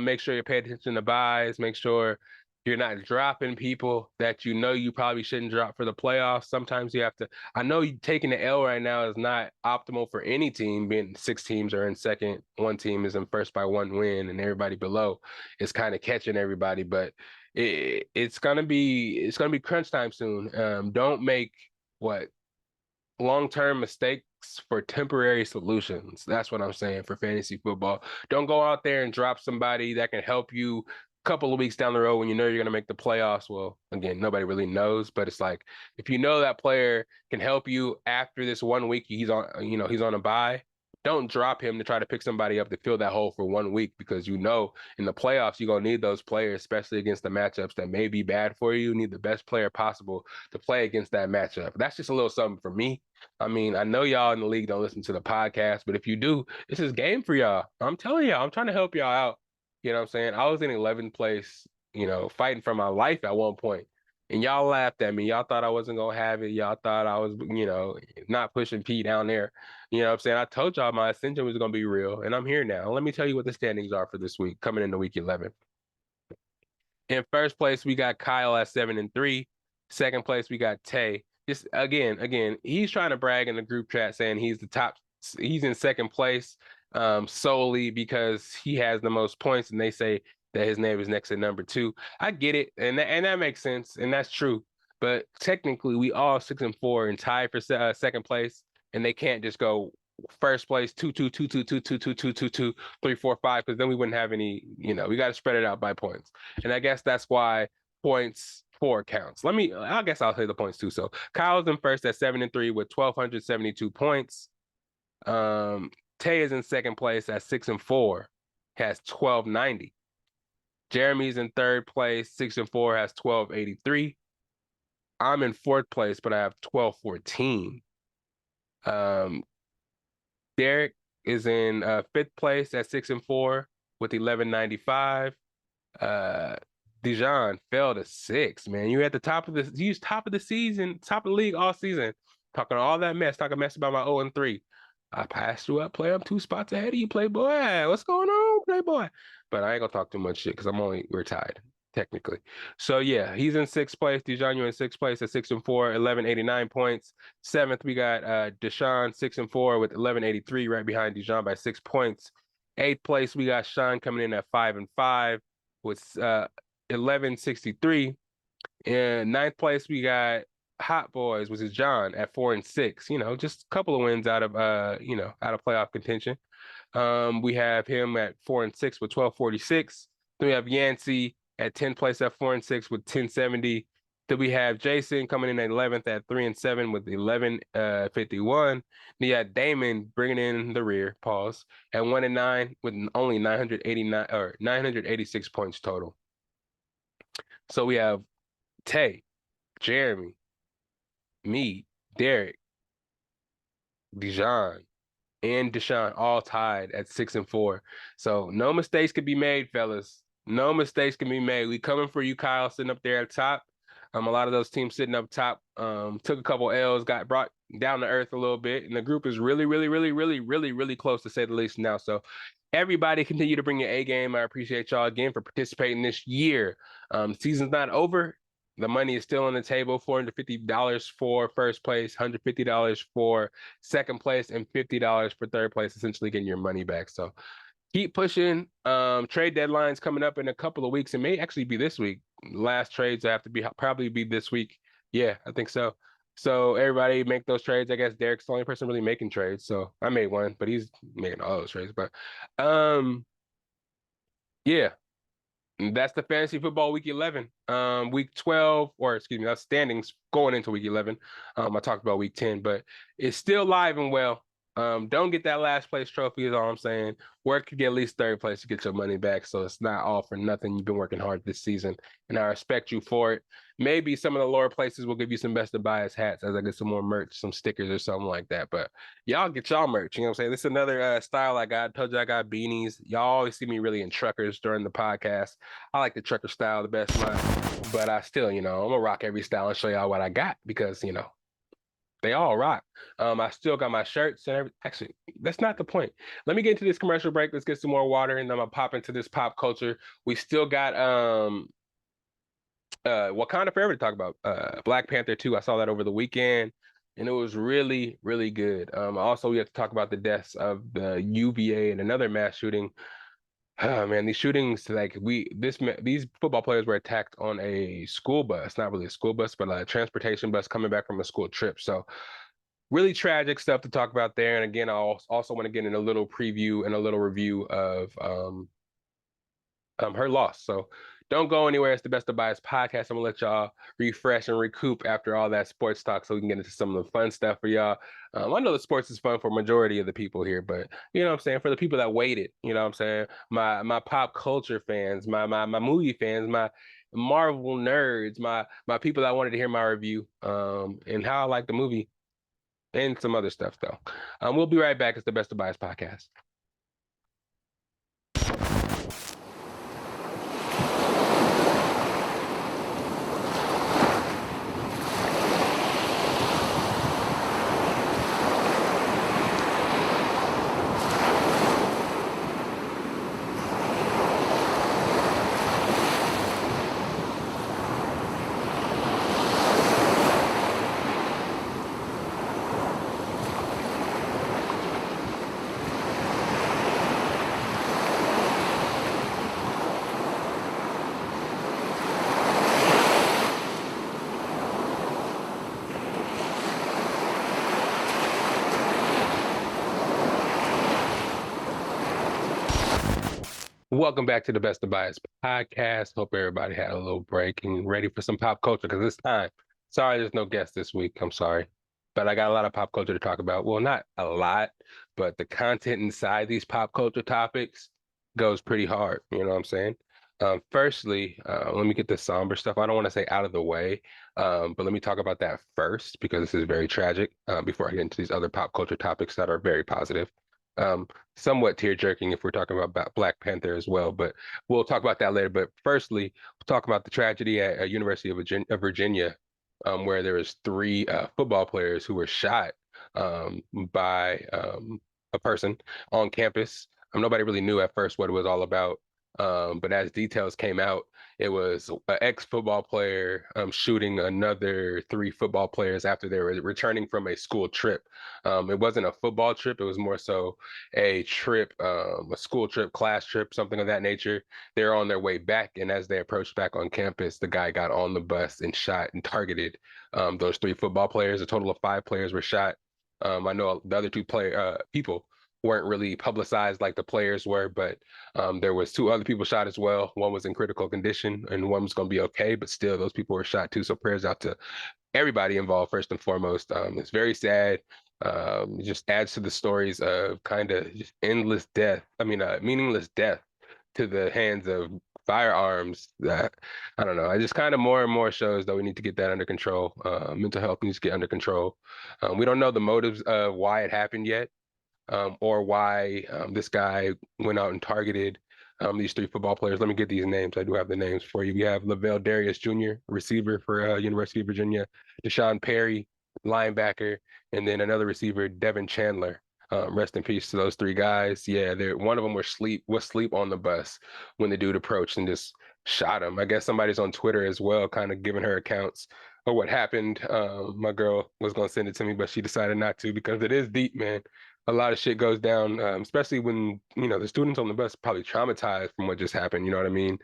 Make sure you're paying attention to buys. Make sure you're not dropping people that you know you probably shouldn't drop for the playoffs. Sometimes you have to. I know you taking the L right now is not optimal for any team. Being 6 teams are in second, 1 team is in first by 1 win, and everybody below is kind of catching everybody. But it's gonna be crunch time soon. Don't make what long-term mistakes for temporary solutions. That's what I'm saying for fantasy football. Don't go out there and drop somebody that can help you a couple of weeks down the road when you know you're going to make the playoffs. Well, again, nobody really knows, but it's like if you know that player can help you after this 1 week, he's on a bye. Don't drop him to try to pick somebody up to fill that hole for 1 week because you know in the playoffs you're gonna need those players, especially against the matchups that may be bad for you. You need the best player possible to play against that matchup. That's just a little something for me. I mean, I know y'all in the league don't listen to the podcast, but if you do, this is game for y'all. I'm telling y'all, I'm trying to help y'all out. You know what I'm saying? I was in 11th place, fighting for my life at one point. And y'all laughed at me. Y'all thought I wasn't gonna have it. Y'all thought I was, not pushing P down there. You know what I'm saying? I told y'all my ascension was gonna be real, and I'm here now. Let me tell you what the standings are for this week, coming into week 11. In first place, we got Kyle at 7-3. Second place, we got Tay. Just again, he's trying to brag in the group chat saying he's the top. He's in second place solely because he has the most points, and they say that his name is next to number 2. I get it, and that makes sense, and that's true. But technically, we all 6-4 and tied for second place, and they can't just go first place 2-2-2-2-2-2-2-2-2-2 3-4-5 because then we wouldn't have any. We got to spread it out by points, and I guess that's why points 4 counts. I guess I'll say the points too. So Kyle's in first at 7-3 with 1,272 points. Tay is in second place at 6-4, has 1,290. Jeremy's in third place, 6-4, has 1,283. I'm in fourth place, but I have 1,214. Derek is in fifth place at 6-4 with 1,195. Dijon fell to 6, man. You at the top of the season, top of the league all season, talking all that mess, talking mess about my 0-3. I passed you up, play. I'm 2 spots ahead of you, Playboy. What's going on, Playboy? But I ain't gonna talk too much shit because we're tied, technically. So yeah, he's in 6th place. Dijon, you're in 6th place at 6-4, 1189 points. 7th, we got Deshaun 6-4 with 1183, right behind Dijon by 6 points. 8th place, we got Sean coming in at 5-5 with 1163. In 9th place, we got Hot Boys, which is John at 4-6. Just a couple of wins out of out of playoff contention. We have him at 4-6 with 1246. Then we have Yancey at 10th place at 4-6 with 1070. Then we have Jason coming in at 11th at 3-7 with 1151. Then you got Damon bringing in the rear, pause, at 1-9 with only 989 or 986 points total. So we have Tay, Jeremy, me, Derek, Dijon, and Deshaun all tied at 6-4. So no mistakes could be made, fellas. No mistakes can be made. We coming for you, Kyle, sitting up there at top. A lot of those teams sitting up top took a couple L's, got brought down to earth a little bit, and the group is really, really, really, really, really, really close to say the least now. So everybody continue to bring your A game. I appreciate y'all again for participating this year. Season's not over. The money is still on the table. $450 for 1st place, $150 for 2nd place, and $50 for 3rd place, essentially getting your money back. So keep pushing. Trade deadlines coming up in a couple of weeks. It may actually be this week. Last trades have to probably be this week. Yeah, I think so. So everybody make those trades. I guess Derek's the only person really making trades. So I made one, but he's making all those trades. But yeah. That's the fantasy football week 11. Week 12, or excuse me, that's standings going into week 11. I talked about week 10, but it's still live and well. Don't get that last place trophy is all I'm saying. Work to get at least 3rd place to get your money back. So it's not all for nothing. You've been working hard this season, and I respect you for it. Maybe some of the lower places will give you some best of bias hats as I get some more merch, some stickers or something like that. But y'all get y'all merch. You know what I'm saying? This is another style I got. I told you I got beanies. Y'all always see me really in truckers during the podcast. I like the trucker style the best, but I still, I'm gonna rock every style and show y'all what I got because, they all rock. I still got my shirts and everything. Actually, that's not the point. Let me get into this commercial break. Let's get some more water, and then I'm gonna pop into this pop culture. We still got Wakanda Forever to talk about. Black Panther 2. I saw that over the weekend, and it was really, really good. Also, we have to talk about the deaths of the UVA and another mass shooting. Oh man, these shootings, these football players were attacked on a school bus, not really a school bus, but a transportation bus coming back from a school trip. So really tragic stuff to talk about there. And again, I also want to get in a little preview and a little review of her loss. So don't go anywhere. It's the Best of Bias podcast. I'm gonna let y'all refresh and recoup after all that sports talk so we can get into some of the fun stuff for y'all. I know the sports is fun for majority of the people here, but you know what I'm saying, for the people that waited, you know what I'm saying, my pop culture fans, my movie fans, my Marvel nerds, my people that wanted to hear my review and how I like the movie and some other stuff though. We'll be right back. It's the Best of Bias podcast. Welcome back to the Best of Bias podcast. Hope everybody had a little break and ready for some pop culture because it's time. Sorry, there's no guest this week. I'm sorry. But I got a lot of pop culture to talk about. Well, not a lot, but the content inside these pop culture topics goes pretty hard. You know what I'm saying? Firstly, let me get the somber stuff. I don't want to say out of the way, but let me talk about that first because this is very tragic before I get into these other pop culture topics that are very positive. Somewhat tear jerking if we're talking about Black Panther as well, but we'll talk about that later. But firstly, we'll talk about the tragedy at University of Virginia, where there was three football players who were shot by a person on campus. Nobody really knew at first what it was all about. But as details came out, it was an ex-football player shooting another three football players after they were returning from a school trip. It wasn't a football trip; it was more so a trip, a school trip, class trip, something of that nature. They're on their way back, and as they approached back on campus, the guy got on the bus and shot and targeted those three football players. A total of five players were shot. I know the other two people weren't really publicized like the players were, but there was two other people shot as well. One was in critical condition, and one was going to be okay, but still, those people were shot too. So prayers out to everybody involved first and foremost. It's very sad. It just adds to the stories of kind of just endless death. I mean, meaningless death to the hands of firearms. That I don't know. I just kind of more and more shows that we need to get that under control. Mental health needs to get under control. We don't know the motives of why it happened yet, or why this guy went out and targeted these three football players. Let me get these names. I do have the names for you. We have Lavelle Darius Jr., receiver for University of Virginia, Deshaun Perry, linebacker, and then another receiver, Devin Chandler. Rest in peace to those three guys. Yeah, one of them was asleep on the bus when the dude approached and just shot him. I guess somebody's on Twitter as well, kind of giving her accounts of what happened. My girl was gonna send it to me, but she decided not to because it is deep, man. A lot of shit goes down, especially when the students on the bus probably traumatized from what just happened. You know what I mean?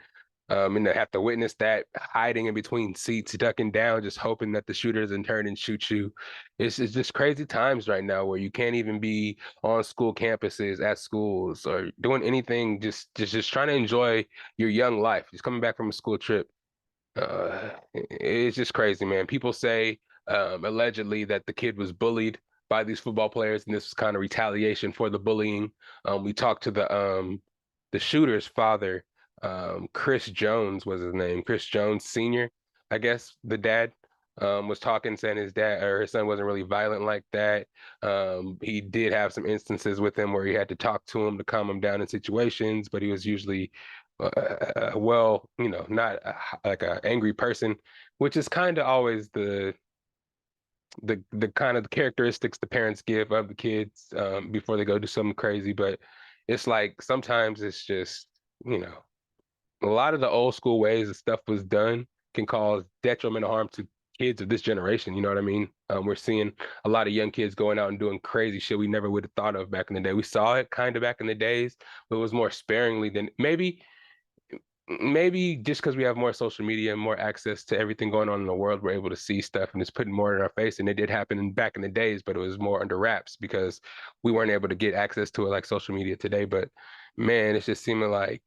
And they have to witness that hiding in between seats, ducking down, just hoping that the shooter doesn't turn and shoot you. It's just crazy times right now where you can't even be on school campuses, at schools, or doing anything. Just trying to enjoy your young life. Just coming back from a school trip. It's just crazy, man. People say allegedly that the kid was bullied by these football players, and this was kind of retaliation for the bullying. We talked to the shooter's father, Chris Jones was his name, Chris Jones Sr., I guess the dad. Was talking, saying his dad or his son wasn't really violent like that. He did have some instances with him where he had to talk to him to calm him down in situations, but he was usually well, not like an angry person, which is kind of always the kind of characteristics the parents give of the kids before they go do something crazy. But it's like sometimes it's just, a lot of the old school ways that stuff was done can cause detrimental harm to kids of this generation. You know what I mean? We're seeing a lot of young kids going out and doing crazy shit we never would have thought of back in the day. We saw it kind of back in the days, but it was more sparingly than maybe just because we have more social media and more access to everything going on in the world, we're able to see stuff and it's putting more in our face. And it did happen back in the days, but it was more under wraps because we weren't able to get access to it like social media today. But man, it's just seeming like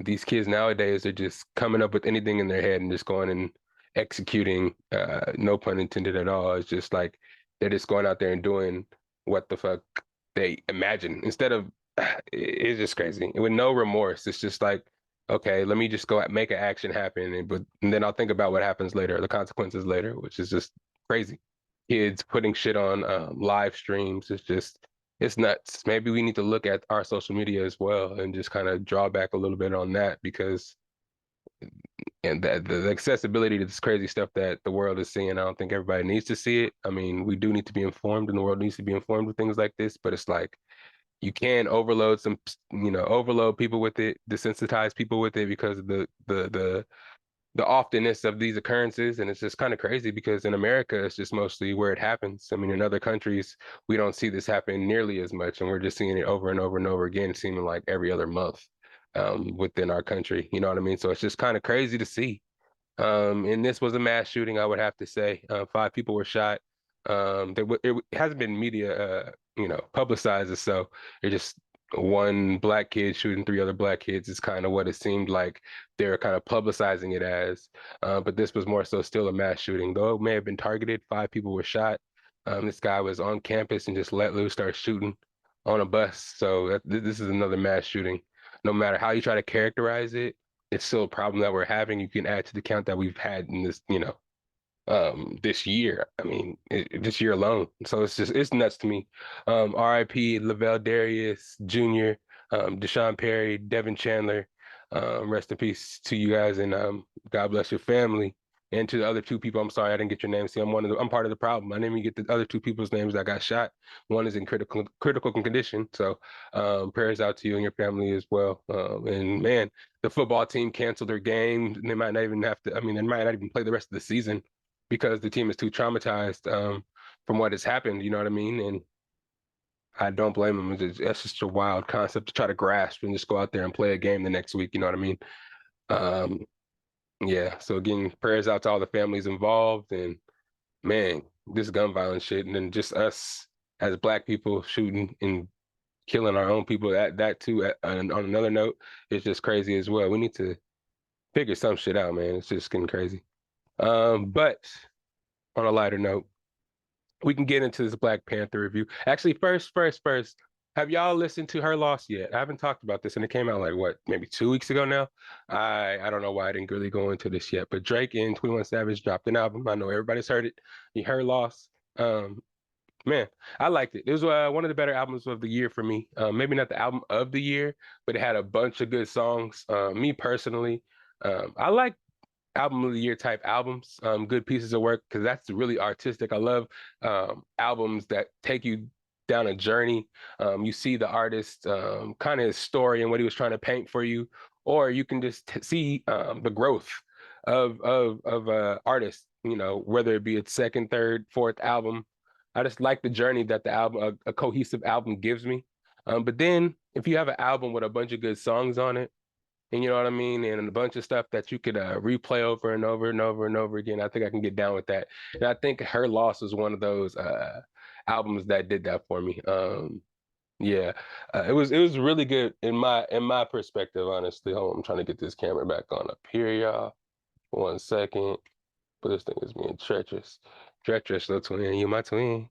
these kids nowadays are just coming up with anything in their head and just going and executing, no pun intended at all. It's just like they're just going out there and doing what the fuck they imagine instead of it's just crazy. With no remorse. It's just like, okay, let me just go make an action happen, and then I'll think about what happens later, the consequences later, which is just crazy. Kids putting shit on live streams. It's nuts. Maybe we need to look at our social media as well and just kind of draw back a little bit on that because and that the accessibility to this crazy stuff that the world is seeing, I don't think everybody needs to see it. I mean, we do need to be informed and the world needs to be informed with things like this, but it's like you can overload overload people with it, desensitize people with it because of the oftenness of these occurrences. And it's just kind of crazy because in America, it's just mostly where it happens. I mean, in other countries, we don't see this happen nearly as much. And we're just seeing it over and over and over again, seeming like every other month within our country. You know what I mean? So it's just kind of crazy to see. And this was a mass shooting, I would have to say. Five people were shot. It hasn't been media, publicized as so. It just one black kid shooting three other black kids is kind of what it seemed like they're kind of publicizing it as. But this was more so still a mass shooting, though it may have been targeted. Five people were shot. This guy was on campus and just let loose, start shooting on a bus. So this is another mass shooting. No matter how you try to characterize it, it's still a problem that we're having. You can add to the count that we've had in this, this year. I mean, this year alone. So it's nuts to me. R.I.P. Lavelle Darius Jr., Deshaun Perry, Devin Chandler. Rest in peace to you guys, and God bless your family. And to the other two people, I'm sorry I didn't get your names. See, I'm part of the problem. I didn't even get the other two people's names that got shot. One is in critical condition. So prayers out to you and your family as well. And man, the football team canceled their game. They might not even have to. I mean, they might not even play the rest of the season because the team is too traumatized from what has happened. You know what I mean? And I don't blame them. That's just a wild concept to try to grasp and just go out there and play a game the next week. You know what I mean? Um, yeah. So again, prayers out to all the families involved, and man, this gun violence shit, and then just us as Black people shooting and killing our own people. That too. On another note, it's just crazy as well. We need to figure some shit out, man. It's just getting crazy. But on a lighter note, we can get into this Black Panther review. Actually, first, have y'all listened to Her Loss yet? I haven't talked about this, and it came out like what, maybe 2 weeks ago now. I don't know why I didn't really go into this yet, but Drake and 21 Savage dropped an album. I know everybody's heard it. Her Loss. Man, I liked it. It was one of the better albums of the year for me. Maybe not the album of the year, but it had a bunch of good songs. Me personally, I like album of the year type albums, good pieces of work, because that's really artistic. I love albums that take you down a journey. You see the artist, kind of his story and what he was trying to paint for you, or you can just see the growth of artist. You know, whether it be its second, third, fourth album. I just like the journey that the album, a cohesive album, gives me. But then if you have an album with a bunch of good songs on it, and you know what I mean, and a bunch of stuff that you could replay over and over and over and over again. I think I can get down with that. And I think Her Loss was one of those albums that did that for me. Yeah, it was really good in my perspective, honestly. Hold on, I'm trying to get this camera back on up here, y'all. 1 second. But this thing is being treacherous. Treacherous little twin. You my twin.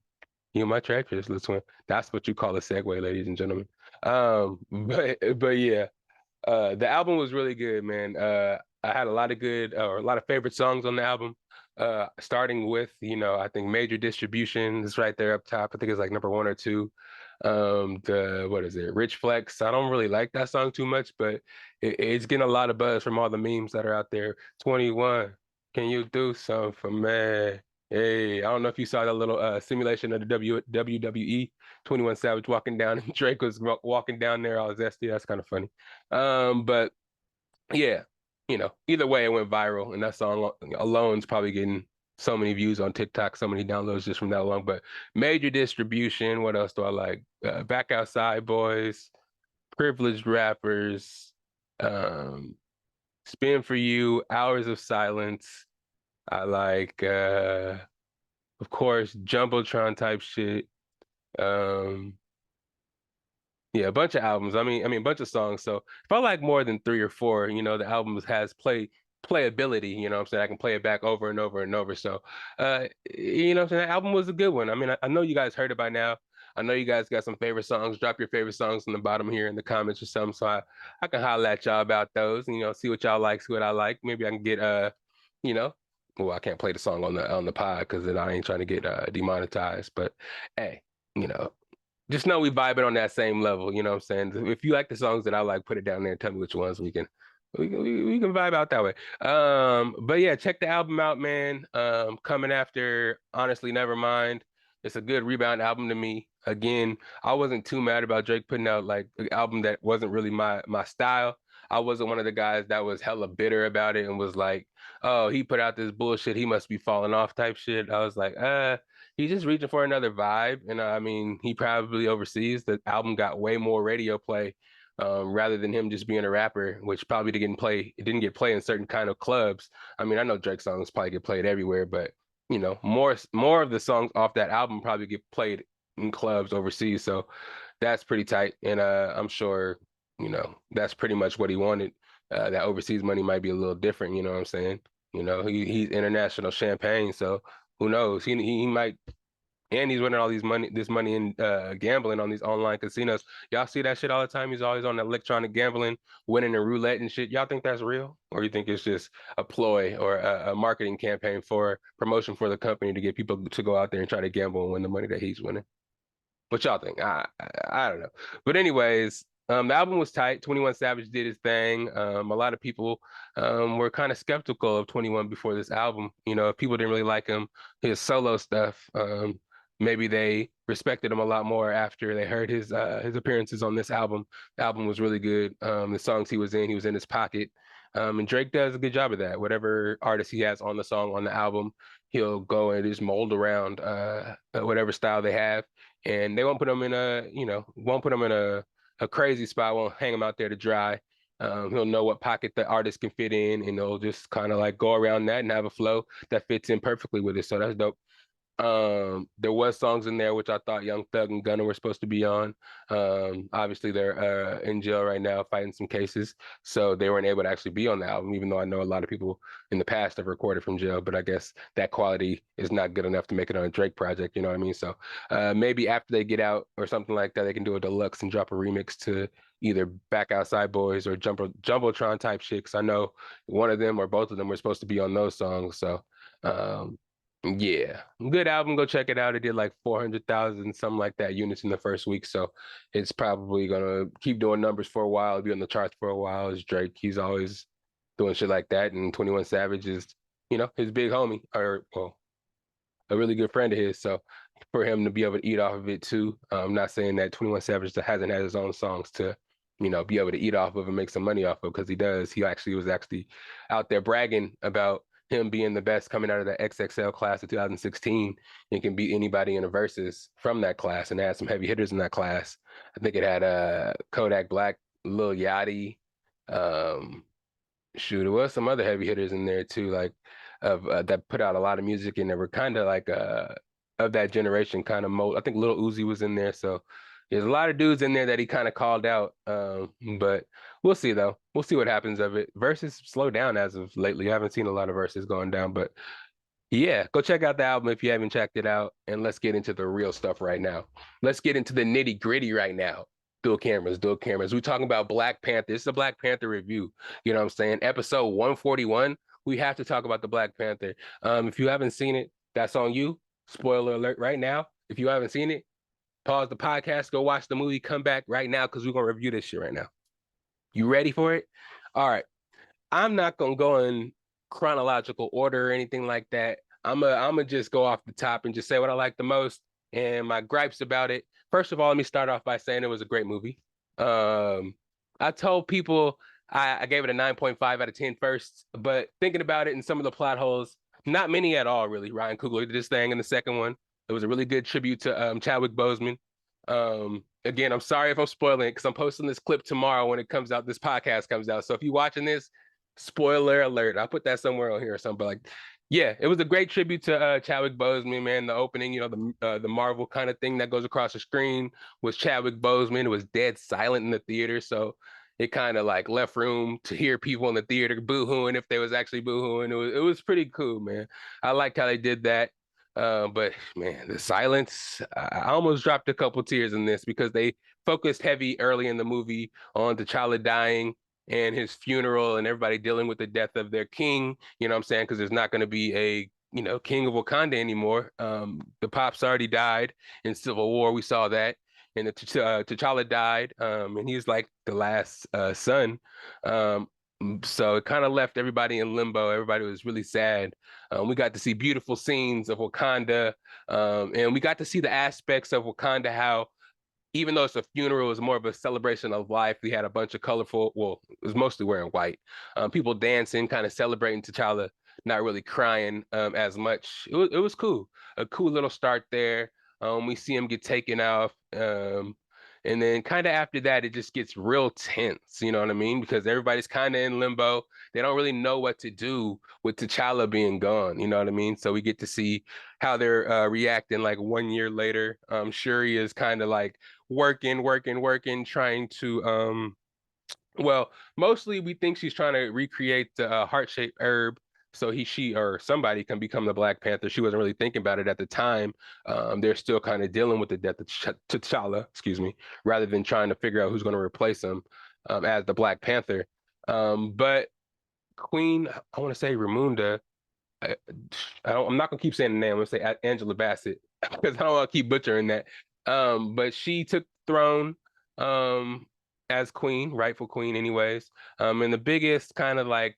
You my treacherous little twin. That's what you call a segue, ladies and gentlemen. But yeah. The album was really good, man. I had a lot of good or a lot of favorite songs on the album. Starting with, I think Major Distribution is right there up top. I think it's like number one or two. The what is it? Rich Flex. I don't really like that song too much, but it's getting a lot of buzz from all the memes that are out there. 21, can you do something for me? Hey, I don't know if you saw that little simulation of the WWE. 21 Savage walking down and Drake was walking down there all zesty. That's kind of funny. But yeah, either way, it went viral, and that song alone is probably getting so many views on TikTok, so many downloads just from that alone. But Major Distribution, what else do I like? Back Outside Boys, Privileged Rappers, um, Spin for You, Hours of Silence. I like, of course, Jumbotron type shit. Um, Yeah, a bunch of albums. I mean, a bunch of songs. So if I like more than three or four, the album has playability. You know what I'm saying? I can play it back over and over and over. So, what I'm saying? That album was a good one. I mean, I know you guys heard it by now. I know you guys got some favorite songs. Drop your favorite songs in the bottom here in the comments or something, so I can holler at y'all about those. And, see what y'all like, see what I like. Maybe I can get you know, well, I can't play the song on the pod because then I ain't trying to get demonetized. But hey, you know just know we vibing on that same level. You know what I'm saying? If you like the songs that I like, put it down there and tell me which ones we can vibe out that way. But yeah, check the album out, man. Coming after Honestly Nevermind. It's a good rebound album to me. Again, I wasn't too mad about Drake putting out like an album that wasn't really my style. I wasn't one of the guys that was hella bitter about it and was like, oh, he put out this bullshit, he must be falling off type shit. I was like, he's just reaching for another vibe. And I mean, he probably oversees the album got way more radio play rather than him just being a rapper, which probably it didn't get played in certain kind of clubs. I mean, I know Drake songs probably get played everywhere, but more of the songs off that album probably get played in clubs overseas. So that's pretty tight. And I'm sure, that's pretty much what he wanted. That overseas money might be a little different, you know what I'm saying? He's international champagne, so who knows? He might And he's winning all this money in gambling on these online casinos. Y'all see that shit all the time. He's always on electronic gambling, winning in roulette and shit. Y'all think that's real, or you think it's just a ploy or a marketing campaign for promotion for the company to get people to go out there and try to gamble and win the money that he's winning? What y'all think? I don't know. But anyways, the album was tight. 21 Savage did his thing. A lot of people were kind of skeptical of 21 before this album. You know, if people didn't really like him, his solo stuff, maybe they respected him a lot more after they heard his appearances on this album. The album was really good. The songs he was in his pocket. And Drake does a good job of that. Whatever artist he has on the song on the album, he'll go and just mold around whatever style they have, and they won't put him in won't put him in a crazy spot, won't hang him out there to dry. He'll know what pocket the artist can fit in, and they'll just kind of like go around that and have a flow that fits in perfectly with it. So that's dope. There was songs in there which I thought Young Thug and Gunna were supposed to be on. Obviously they're in jail right now fighting some cases, so they weren't able to actually be on the album, even though I know a lot of people in the past have recorded from jail, but I guess that quality is not good enough to make it on a Drake project, you know what I mean? So maybe after they get out or something like that, they can do a deluxe and drop a remix to either Back Outside Boys or Jumbotron type shit, 'cause I know one of them or both of them were supposed to be on those songs. So um yeah, good album. Go check it out. It did like 400,000, something like that, units in the first week. So it's probably gonna keep doing numbers for a while, be on the charts for a while. It's Drake. He's always doing shit like that. And 21 Savage is, his big homie, or well, a really good friend of his. So for him to be able to eat off of it too, I'm not saying that 21 Savage hasn't had his own songs to, be able to eat off of and make some money off of, because he does. He actually was out there bragging about him being the best coming out of the XXL class of 2016 and can beat anybody in the verses from that class, and had some heavy hitters in that class. I think it had Kodak Black, Lil Yachty, um, shoot, there was some other heavy hitters in there too, like of that put out a lot of music, and they were kind of like of that generation kind of mold. I think Lil Uzi was in there, so there's a lot of dudes in there that he kind of called out. But we'll see though. We'll see what happens of it. Verses slow down as of lately. I haven't seen a lot of verses going down, but yeah, go check out the album if you haven't checked it out. And let's get into the real stuff right now. Let's get into the nitty gritty right now. Dual cameras, dual cameras. We're talking about Black Panther. This is a Black Panther review. You know what I'm saying? Episode 141. We have to talk about the Black Panther. If you haven't seen it, that's on you. Spoiler alert right now. If you haven't seen it, pause the podcast, go watch the movie, come back right now because we're going to review this shit right now. You ready for it? All right. I'm not gonna go in chronological order or anything like that. I'm gonna just go off the top and just say what I like the most and my gripes about it. First of all, let me start off by saying it was a great movie. Um, I told people I gave it a 9.5 out of 10 first, but thinking about it and some of the plot holes, not many at all, really. Ryan Coogler did this thing in the second one. It was a really good tribute to Chadwick Boseman. Again, I'm sorry if I'm spoiling it because I'm posting this clip tomorrow when it comes out. This podcast comes out. So if you're watching this, spoiler alert. I'll put that somewhere on here or something. But like, yeah, it was a great tribute to Chadwick Boseman, man. The opening, the Marvel kind of thing that goes across the screen was Chadwick Boseman. It was dead silent in the theater, so it kind of like left room to hear people in the theater boo-hooing if they was actually boo-hooing. It was pretty cool, man. I liked how they did that. But man, the silence, I almost dropped a couple tears in this because they focused heavy early in the movie on T'Challa dying and his funeral and everybody dealing with the death of their king. You know what I'm saying? Because there's not going to be a king of Wakanda anymore. The pops already died in Civil War. We saw that. And T'Challa died, and he's like the last son. So it kind of left everybody in limbo. Everybody was really sad. We got to see beautiful scenes of Wakanda, and we got to see the aspects of Wakanda, how even though it's a funeral, it was more of a celebration of life. We had a bunch of colorful, well, it was mostly wearing white, people dancing, kind of celebrating T'Challa, not really crying as much. It was cool, a cool little start there. We see him get taken off. And then kind of after that, it just gets real tense, you know what I mean? Because everybody's kind of in limbo. They don't really know what to do with T'Challa being gone, you know what I mean? So we get to see how they're reacting like 1 year later. Shuri is kind of like working, trying to well, mostly we think she's trying to recreate the heart-shaped herb so she or somebody can become the Black Panther. She wasn't really thinking about it at the time. They're still kind of dealing with the death of T'Challa, excuse me, rather than trying to figure out who's going to replace him as the Black Panther. But Queen, I want to say Ramunda. I, I'm not gonna keep saying the name. I'm gonna say Angela Bassett because I don't want to keep butchering that. But she took the throne as queen, rightful queen, anyways. And the biggest kind of like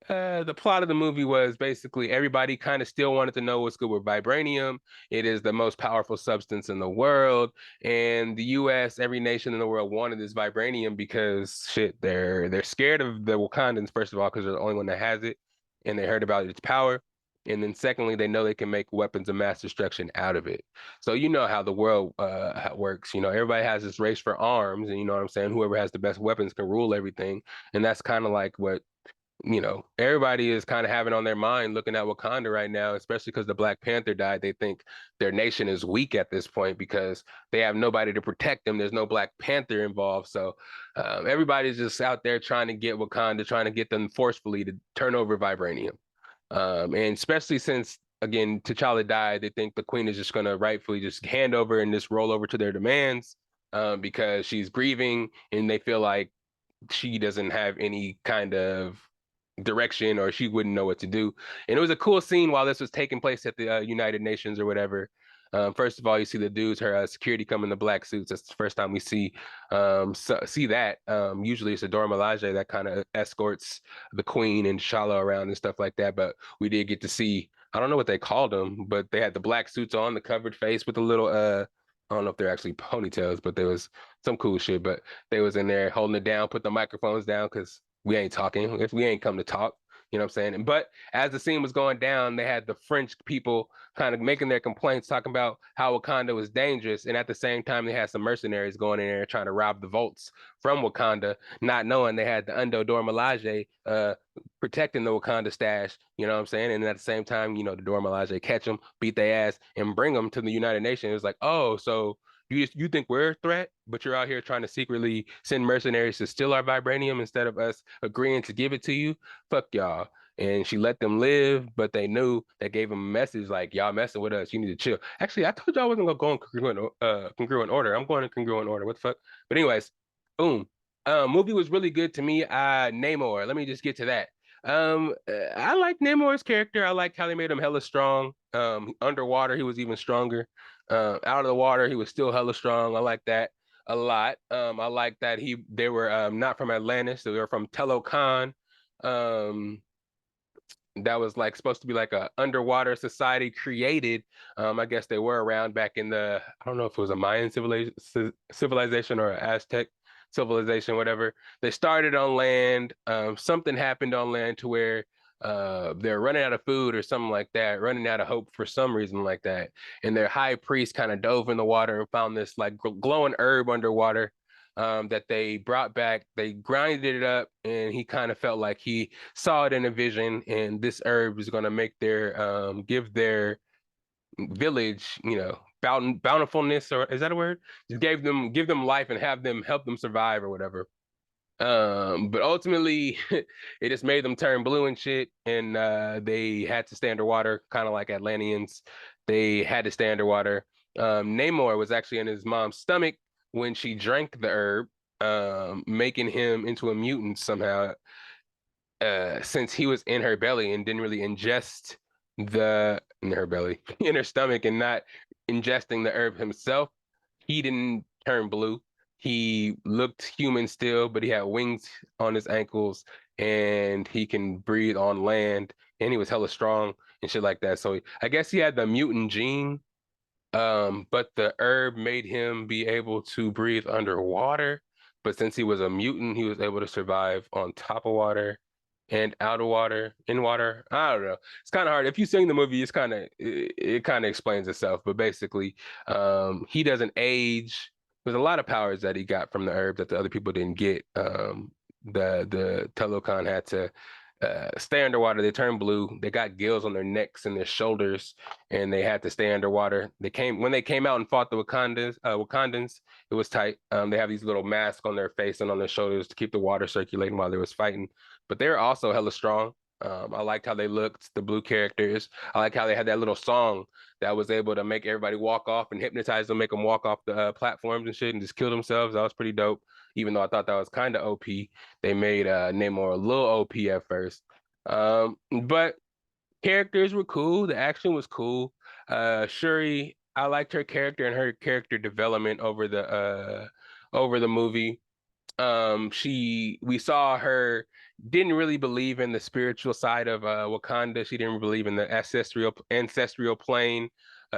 the plot of the movie was basically everybody kind of still wanted to know what's good with vibranium. It is the most powerful substance in the world, and the U.S., every nation in the world wanted this vibranium because shit, they're scared of the Wakandans first of all because they're the only one that has it, and they heard about its power. And then secondly, they know they can make weapons of mass destruction out of it. So you know how the world works. You know, everybody has this race for arms, and you know what I'm saying. Whoever has the best weapons can rule everything, and that's kind of like what everybody is kind of having on their mind looking at Wakanda right now, especially because the Black Panther died. They think their nation is weak at this point because they have nobody to protect them. There's no Black Panther involved. So everybody's just out there trying to get Wakanda, trying to get them forcefully to turn over vibranium. And especially since, again, T'Challa died, they think the queen is just going to rightfully just hand over and just roll over to their demands because she's grieving and they feel like she doesn't have any kind of direction or she wouldn't know what to do. And it was a cool scene while this was taking place at the United Nations or whatever. First of all, you see the dudes, her security come in the black suits. That's the first time we see that. Usually it's a Dora Milaje that kind of escorts the queen and Shala around and stuff like that. But we did get to see, I don't know what they called them, but they had the black suits on, the covered face with the little I don't know if they're actually ponytails, but there was some cool shit. But they was in there holding it down, put the microphones down because we ain't talking if we ain't come to talk. You know what I'm saying? But as the scene was going down, they had the French people kind of making their complaints, talking about how Wakanda was dangerous. And at the same time, they had some mercenaries going in there trying to rob the vaults from Wakanda, not knowing they had the Undo Dora Milaje protecting the Wakanda stash. You know what I'm saying? And at the same time, the Dora Milaje catch them, beat their ass, and bring them to the United Nations. It was like, oh, so you think we're a threat, but you're out here trying to secretly send mercenaries to steal our vibranium instead of us agreeing to give it to you? Fuck y'all. And she let them live, but they knew that gave them a message like, y'all messing with us, you need to chill. Actually, I told y'all I wasn't gonna go in congruent order. I'm going in congruent order. What the fuck? But anyways, boom. Movie was really good to me. Namor. Let me just get to that. I like Namor's character. I like how they made him hella strong. Underwater, he was even stronger. Out of the water, he was still hella strong. I like that a lot. I like that they were not from Atlantis, they were from Telocan. Um, that was like supposed to be like a underwater society created. I guess they were around back in I don't know if it was a Mayan civilization or an Aztec civilization, whatever. They started on land. Something happened on land to where they're running out of food or something like that, running out of hope for some reason like that. And their high priest kind of dove in the water and found this like glowing herb underwater that they brought back. They grinded it up, and he kind of felt like he saw it in a vision. And this herb is going to make give their village, bountifulness, or is that a word? Just give them life and have them help them survive or whatever. But ultimately, it just made them turn blue and shit, and they had to stay underwater, kind of like Atlanteans. They had to stay underwater. Namor was actually in his mom's stomach when she drank the herb, making him into a mutant somehow. Since he was in her belly and didn't really ingest in her belly, in her stomach, and not ingesting the herb himself, he didn't turn blue. He looked human still, but he had wings on his ankles and he can breathe on land and he was hella strong and shit like that. So I guess he had the mutant gene, but the herb made him be able to breathe underwater. But since he was a mutant, he was able to survive on top of water and out of water, in water. I don't know. It's kind of hard. If you've seen the movie, it kind of explains itself. But basically, he doesn't age. There's a lot of powers that he got from the herb that the other people didn't get. The Telocan had to stay underwater. They turned blue. They got gills on their necks and their shoulders, and they had to stay underwater. When they came out and fought the Wakandans. It was tight. They have these little masks on their face and on their shoulders to keep the water circulating while they was fighting. But they're also hella strong. I liked how they looked, the blue characters. I like how they had that little song that was able to make everybody walk off and hypnotize them, make them walk off the platforms and shit and just kill themselves. That was pretty dope. Even though I thought that was kind of OP, they made Namor a little OP at first. But characters were cool. The action was cool. Shuri, I liked her character and her character development over the movie. We saw her didn't really believe in the spiritual side of Wakanda. She didn't believe in the ancestral plane.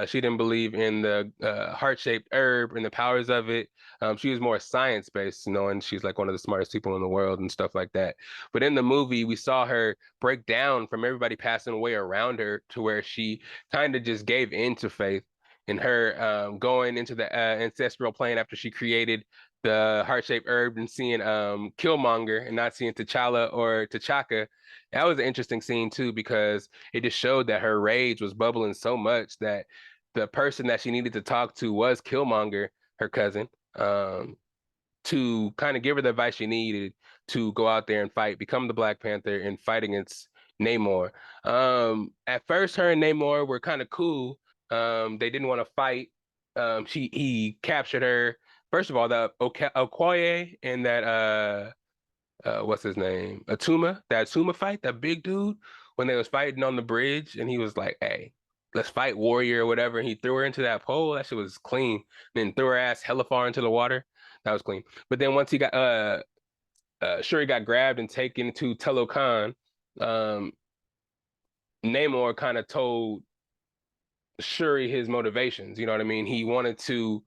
She didn't believe in the heart-shaped herb and the powers of it. She was more science-based, knowing she's like one of the smartest people in the world and stuff like that. But in the movie, we saw her break down from everybody passing away around her to where she kind of just gave in to faith. And her going into the ancestral plane after she created the heart-shaped herb and seeing Killmonger and not seeing T'Challa or T'Chaka. That was an interesting scene too because it just showed that her rage was bubbling so much that the person that she needed to talk to was Killmonger, her cousin, to kind of give her the advice she needed to go out there and fight, become the Black Panther and fight against Namor. At first, her and Namor were kind of cool. They didn't want to fight. He captured her. First of all, the Okoye and that what's his name? That Atuma fight, that big dude, when they was fighting on the bridge, and he was like, "Hey, let's fight, warrior," or whatever. And he threw her into that pole. That shit was clean. Then threw her ass hella far into the water. That was clean. But then once he got Shuri got grabbed and taken to Telokan, um, Namor kind of told Shuri his motivations. You know what I mean? He wanted to,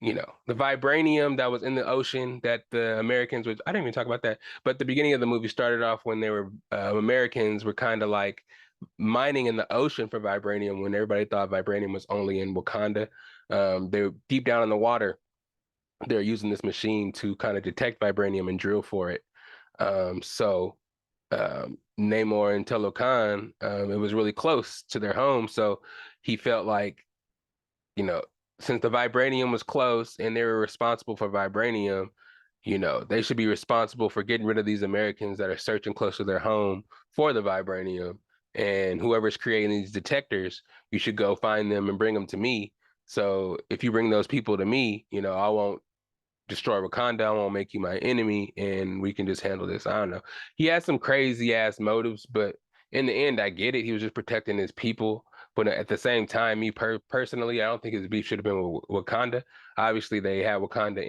the vibranium that was in the ocean that the Americans, which I didn't even talk about that, but the beginning of the movie started off when they were Americans were kind of like mining in the ocean for vibranium when everybody thought vibranium was only in Wakanda. They were deep down in the water. They're using this machine to kind of detect vibranium and drill for it. So Namor and Telokan, it was really close to their home, so he felt like, you know, since the vibranium was close and they were responsible for vibranium, they should be responsible for getting rid of these Americans that are searching close to their home for the vibranium. And whoever's creating these detectors, you should go find them and bring them to me. So if you bring those people to me, I won't destroy Wakanda. I won't make you my enemy, and we can just handle this. I don't know. He had some crazy ass motives, but in the end, I get it. He was just protecting his people. But at the same time, personally, I don't think his beef should have been with Wakanda. Obviously, they had vibranium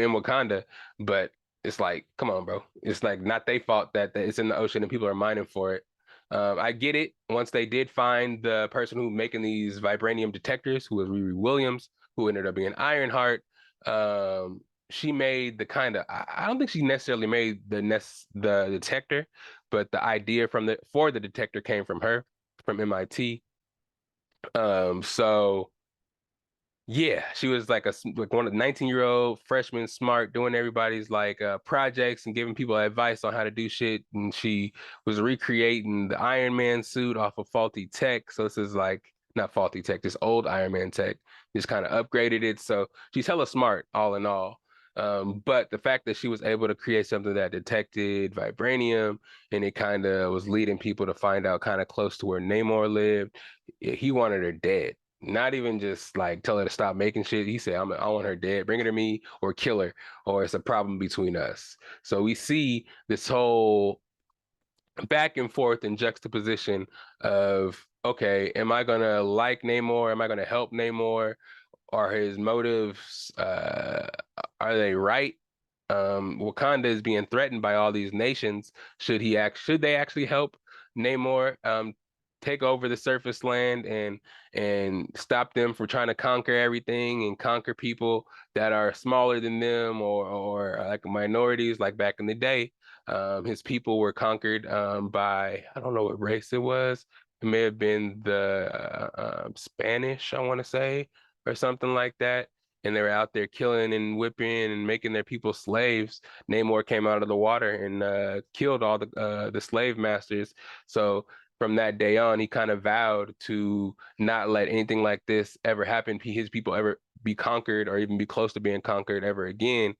in Wakanda, but it's like, come on, bro. It's like not their fault that it's in the ocean and people are mining for it. I get it. Once they did find the person who making these vibranium detectors, who was Riri Williams, who ended up being Ironheart. She made the kind of I don't think she necessarily made the detector, but the idea for the detector came from her from MIT. So yeah, she was like one of the 19-year-old freshman, smart, doing everybody's like projects and giving people advice on how to do shit. And she was recreating the Iron Man suit off of faulty tech. So this is like not faulty tech, just old Iron Man tech. Just kind of upgraded it. So she's hella smart, all in all. But the fact that she was able to create something that detected vibranium and it kind of was leading people to find out kind of close to where Namor lived, he wanted her dead. Not even just like tell her to stop making shit. He said, I want her dead. Bring her to me or kill her, or it's a problem between us. So we see this whole back and forth and juxtaposition of, okay, am I gonna like Namor? Am I gonna help Namor? Are his motives are they right? Wakanda is being threatened by all these nations. Should they actually help Namor take over the surface land and stop them from trying to conquer everything and conquer people that are smaller than them or like minorities like back in the day. His people were conquered by I don't know what race it was. It may have been the Spanish, I want to say, or something like that. And they were out there killing and whipping and making their people slaves. Namor came out of the water and killed all the slave masters. So from that day on, he kind of vowed to not let anything like this ever happen. His people ever be conquered or even be close to being conquered ever again.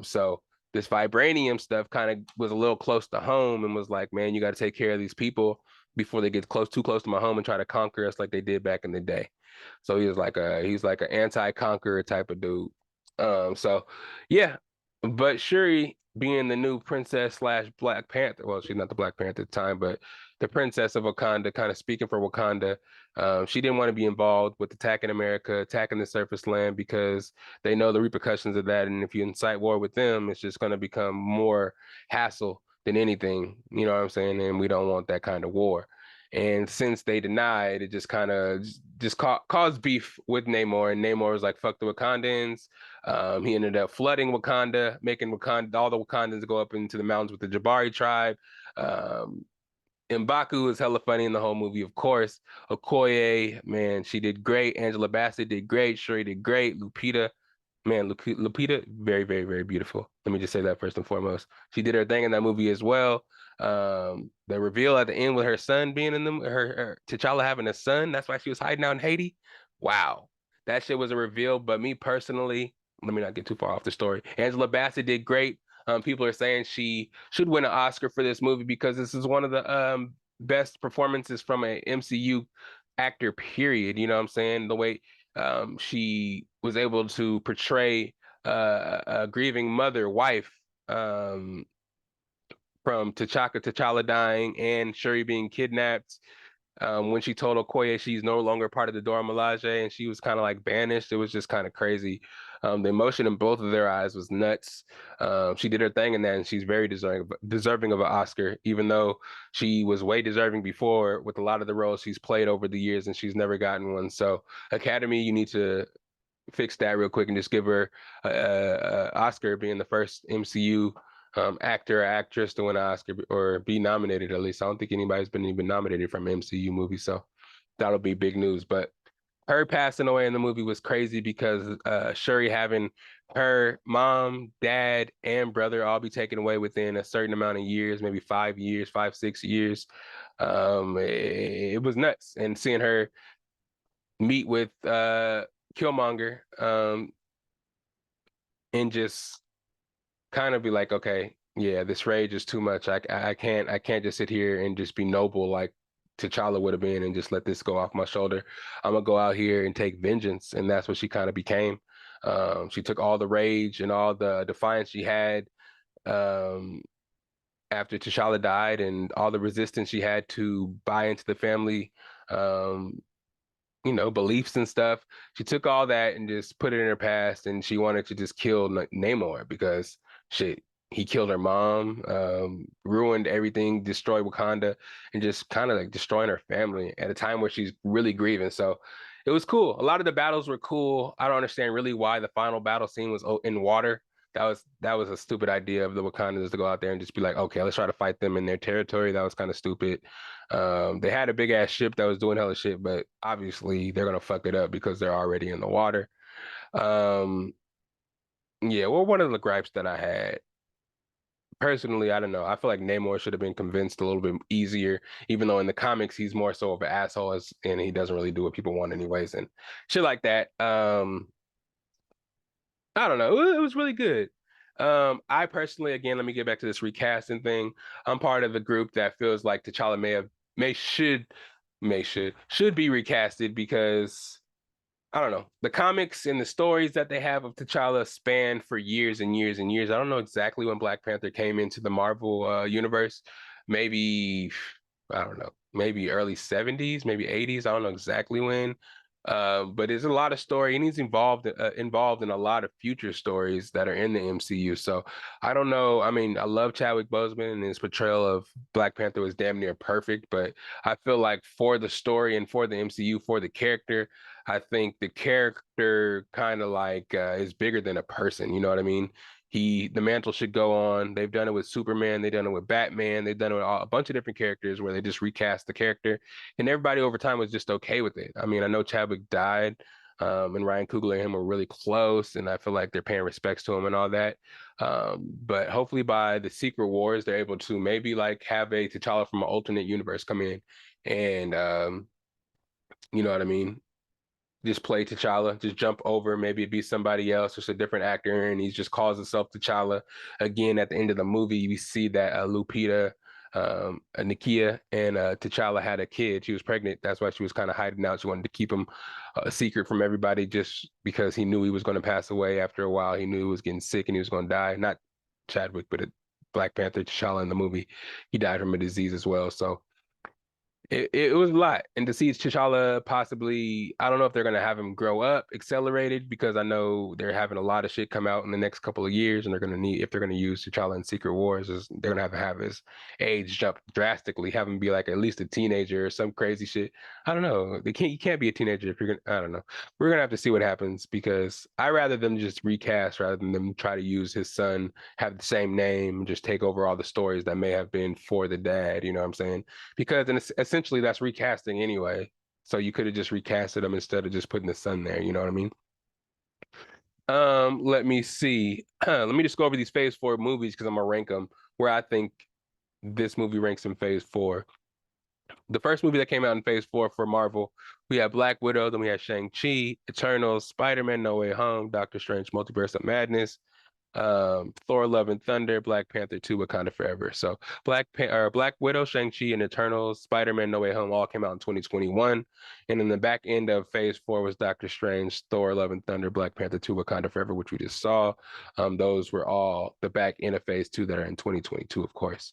So this vibranium stuff kind of was a little close to home and was like, man, you got to take care of these people before they get too close to my home and try to conquer us like they did back in the day. So he's like an anti-conqueror type of dude. So yeah, but Shuri being the new princess slash Black Panther, well, she's not the Black Panther at the time, but the princess of Wakanda, kind of speaking for Wakanda. She didn't want to be involved with attacking America, attacking the surface land because they know the repercussions of that. And if you incite war with them, it's just going to become more hassle than anything. You know what I'm saying? And we don't want that kind of war. And since they denied, it just kind of just caused beef with Namor. And Namor was like, fuck the Wakandans. He ended up flooding Wakanda, making Wakanda all the Wakandans go up into the mountains with the Jabari tribe. Um, M'Baku is hella funny in the whole movie, of course. Okoye, man, she did great. Angela Bassett did great. Shuri did great. Lupita, man, Lupita, very, very, very beautiful. Let me just say that first and foremost. She did her thing in that movie as well. The reveal at the end with her son being in them, her T'Challa having a son. That's why she was hiding out in Haiti. Wow, that shit was a reveal. But me personally, let me not get too far off the story. Angela Bassett did great. People are saying she should win an Oscar for this movie because this is one of the best performances from a MCU actor, period. You know what I'm saying? The way she was able to portray a grieving mother, wife, um, from T'Challa dying and Shuri being kidnapped. When she told Okoye she's no longer part of the Dora Milaje and she was kind of like banished, it was just kind of crazy. The emotion in both of their eyes was nuts. She did her thing in that, and she's very deserving of an Oscar, even though she was way deserving before with a lot of the roles she's played over the years, and she's never gotten one. So, Academy, you need to fix that real quick and just give her a Oscar, being the first MCU actor or actress to win an Oscar or be nominated at least. I don't think anybody's been even nominated from an MCU movie, so that'll be big news. But her passing away in the movie was crazy because Shuri having her mom, dad, and brother all be taken away within a certain amount of years, maybe 5 years, 5, 6 years. It was nuts. And seeing her meet with Killmonger, and just kind of be like, okay, yeah, this rage is too much. I can't just sit here and just be noble like T'Challa would have been and just let this go off my shoulder. I'm gonna go out here and take vengeance, and that's what she kind of became. She took all the rage and all the defiance she had um, after T'Challa died, and all the resistance she had to buy into the family um, beliefs and stuff. She took all that and just put it in her past, and she wanted to just kill Namor because shit, he killed her mom, ruined everything, destroyed Wakanda, and just kind of like destroying her family at a time where she's really grieving. So it was cool. A lot of the battles were cool. I don't understand really why the final battle scene was in water. That was a stupid idea of the Wakandans to go out there and just be like, okay, let's try to fight them in their territory. That was kind of stupid. They had a big ass ship that was doing hella shit, but obviously they're gonna fuck it up because they're already in the water. Um, yeah, well, one of the gripes that I had personally, I don't know. I feel like Namor should have been convinced a little bit easier, even though in the comics he's more so of an asshole and he doesn't really do what people want anyways, and shit like that. I don't know. It was really good. I personally, again, let me get back to this recasting thing. I'm part of the group that feels like T'Challa should be recasted because I don't know. The comics and the stories that they have of T'Challa span for years and years and years. I don't know exactly when Black Panther came into the Marvel universe. Maybe, I don't know, maybe early 70s, maybe 80s. I don't know exactly when. But there's a lot of story, and he's involved in a lot of future stories that are in the MCU. So I don't know. I mean, I love Chadwick Boseman, and his portrayal of Black Panther was damn near perfect. But I feel like for the story and for the MCU, for the character, I think the character kind of like is bigger than a person. You know what I mean? The mantle should go on. They've done it with Superman. They've done it with Batman. They've done it with a bunch of different characters where they just recast the character, and everybody over time was just okay with it. I mean, I know Chadwick died, and Ryan Coogler and him were really close, and I feel like they're paying respects to him and all that. But hopefully by the Secret Wars, they're able to maybe like have a T'Challa from an alternate universe come in and you know what I mean? just play T'Challa, just jump over. Maybe it'd be somebody else, just a different actor, and he just calls himself T'Challa. Again, at the end of the movie, we see that Lupita, Nakia, and T'Challa had a kid. She was pregnant. That's why she was kind of hiding out. She wanted to keep him a secret from everybody, just because he knew he was going to pass away after a while. He knew he was getting sick and he was going to die. Not Chadwick, but Black Panther, T'Challa in the movie, he died from a disease as well. So it was a lot. And to see T'Challa possibly, I don't know if they're going to have him grow up accelerated, because I know they're having a lot of shit come out in the next couple of years, and they're going to need, if they're going to use T'Challa in Secret Wars, they're going to have his age jump drastically, have him be like at least a teenager or some crazy shit. I don't know. You can't be a teenager if you're going to, I don't know. We're going to have to see what happens, because I rather them just recast rather than them try to use his son, have the same name, just take over all the stories that may have been for the dad. You know what I'm saying? Because essentially that's recasting anyway. So you could have just recasted him instead of just putting the son there. You know what I mean? Let me see. Let me just go over these Phase 4 movies because I'm gonna rank them where I think this movie ranks in Phase 4. The first movie that came out in Phase 4 for Marvel, we had Black Widow, then we had Shang-Chi, Eternals, Spider-Man No Way Home, Doctor Strange Multiverse of Madness, Thor: Love and Thunder, Black Panther 2, Wakanda Forever. So Black Widow, Shang-Chi, and Eternals, Spider-Man No Way Home all came out in 2021. And in the back end of Phase 4 was Doctor Strange, Thor: Love and Thunder, Black Panther 2, Wakanda Forever, which we just saw. Those were all the back end of Phase 2 that are in 2022, of course.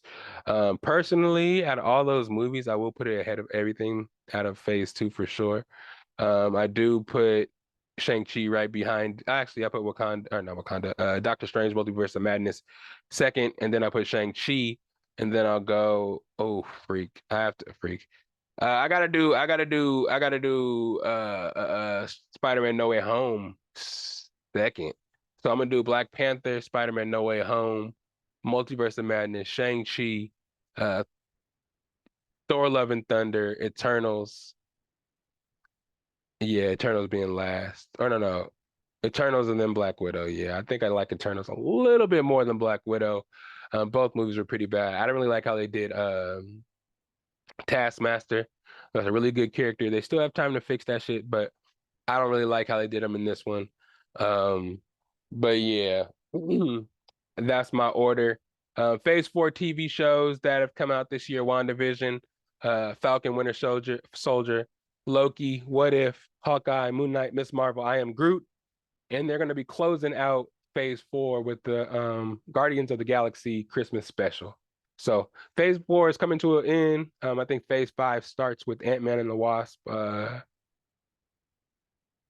Personally, out of all those movies, I will put it ahead of everything out of Phase 2 for sure. I do put Shang-Chi right behind. Actually, I put Wakanda, or not Wakanda, Doctor Strange Multiverse of Madness second, and then I put Shang-Chi, and then I'll go, oh, freak. I have to freak. I gotta do Spider-Man No Way Home second. So I'm gonna do Black Panther, Spider-Man No Way Home, Multiverse of Madness, Shang-Chi, uh, Thor: Love and Thunder, Eternals. Yeah, Eternals being last. Or no. Eternals and then Black Widow. Yeah, I think I like Eternals a little bit more than Black Widow. Both movies were pretty bad. I don't really like how they did Taskmaster. That's a really good character. They still have time to fix that shit, but I don't really like how they did him in this one. Um, but yeah, that's my order. Phase 4 TV shows that have come out this year: WandaVision, Falcon Winter Soldier, Loki, What If, Hawkeye, Moon Knight, Miss Marvel, I Am Groot, and they're going to be closing out Phase 4 with the Guardians of the Galaxy Christmas special. So Phase 4 is coming to an end. I think Phase 5 starts with Ant-Man and the Wasp.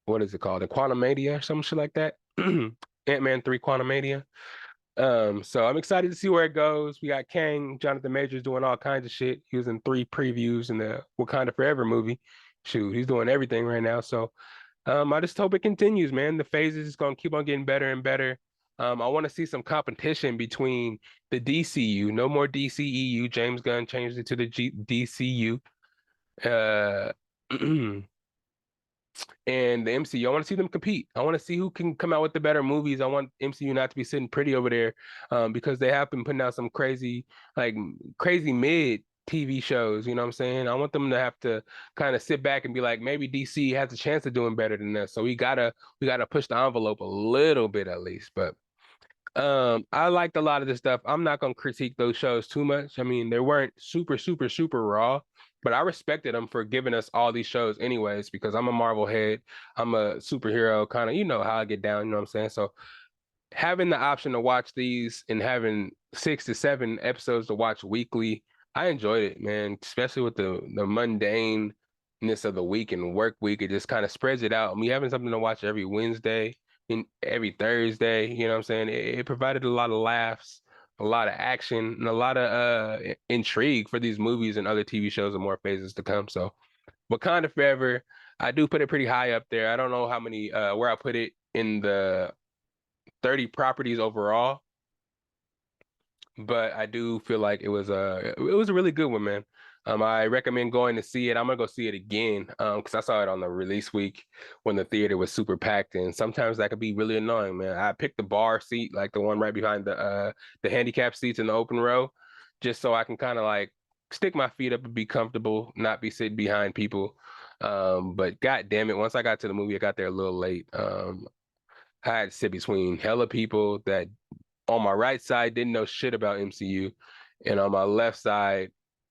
What is it called? The Quantumania or some shit like that. Ant-Man 3 Quantumania. So I'm excited to see where it goes. We got Kang, Jonathan Majors doing all kinds of shit. He was in 3 previews in the Wakanda Forever movie. Shoot, he's doing everything right now. So I just hope it continues, man. The phases is gonna keep on getting better and better. I want to see some competition between the DCU. No more DCEU. James Gunn changed it to the DCU. Uh, and the MCU. I want to see them compete. I want to see who can come out with the better movies. I want MCU not to be sitting pretty over there, because they have been putting out some crazy, like crazy mid TV shows. You know what I'm saying? I want them to have to kind of sit back and be like, maybe DC has a chance of doing better than us. So we gotta push the envelope a little bit at least. But I liked a lot of this stuff. I'm not gonna critique those shows too much. I mean, they weren't super raw, but I respected them for giving us all these shows anyways, because I'm a Marvel head. I'm a superhero kind of, you know how I get down, you know what I'm saying? So having the option to watch these and having 6 to 7 episodes to watch weekly, I enjoyed it, man. Especially with the mundaneness of the week and work week, it just kind of spreads it out. Me having something to watch every Wednesday and every Thursday, you know what I'm saying? It provided a lot of laughs, a lot of action, and a lot of intrigue for these movies and other TV shows and more phases to come. So Wakanda Forever, I do put it pretty high up there. I don't know how many where I put it in the 30 properties overall, but I do feel like it was a really good one, man. I recommend going to see it. I'm gonna go see it again because I saw it on the release week when the theater was super packed, and sometimes that could be really annoying, man. I picked the bar seat, like the one right behind the handicap seats in the open row, just so I can kind of like stick my feet up and be comfortable, not be sitting behind people. But god damn it, once I got to the movie, I got there a little late. I had to sit between hella people that on my right side didn't know shit about MCU, and on my left side,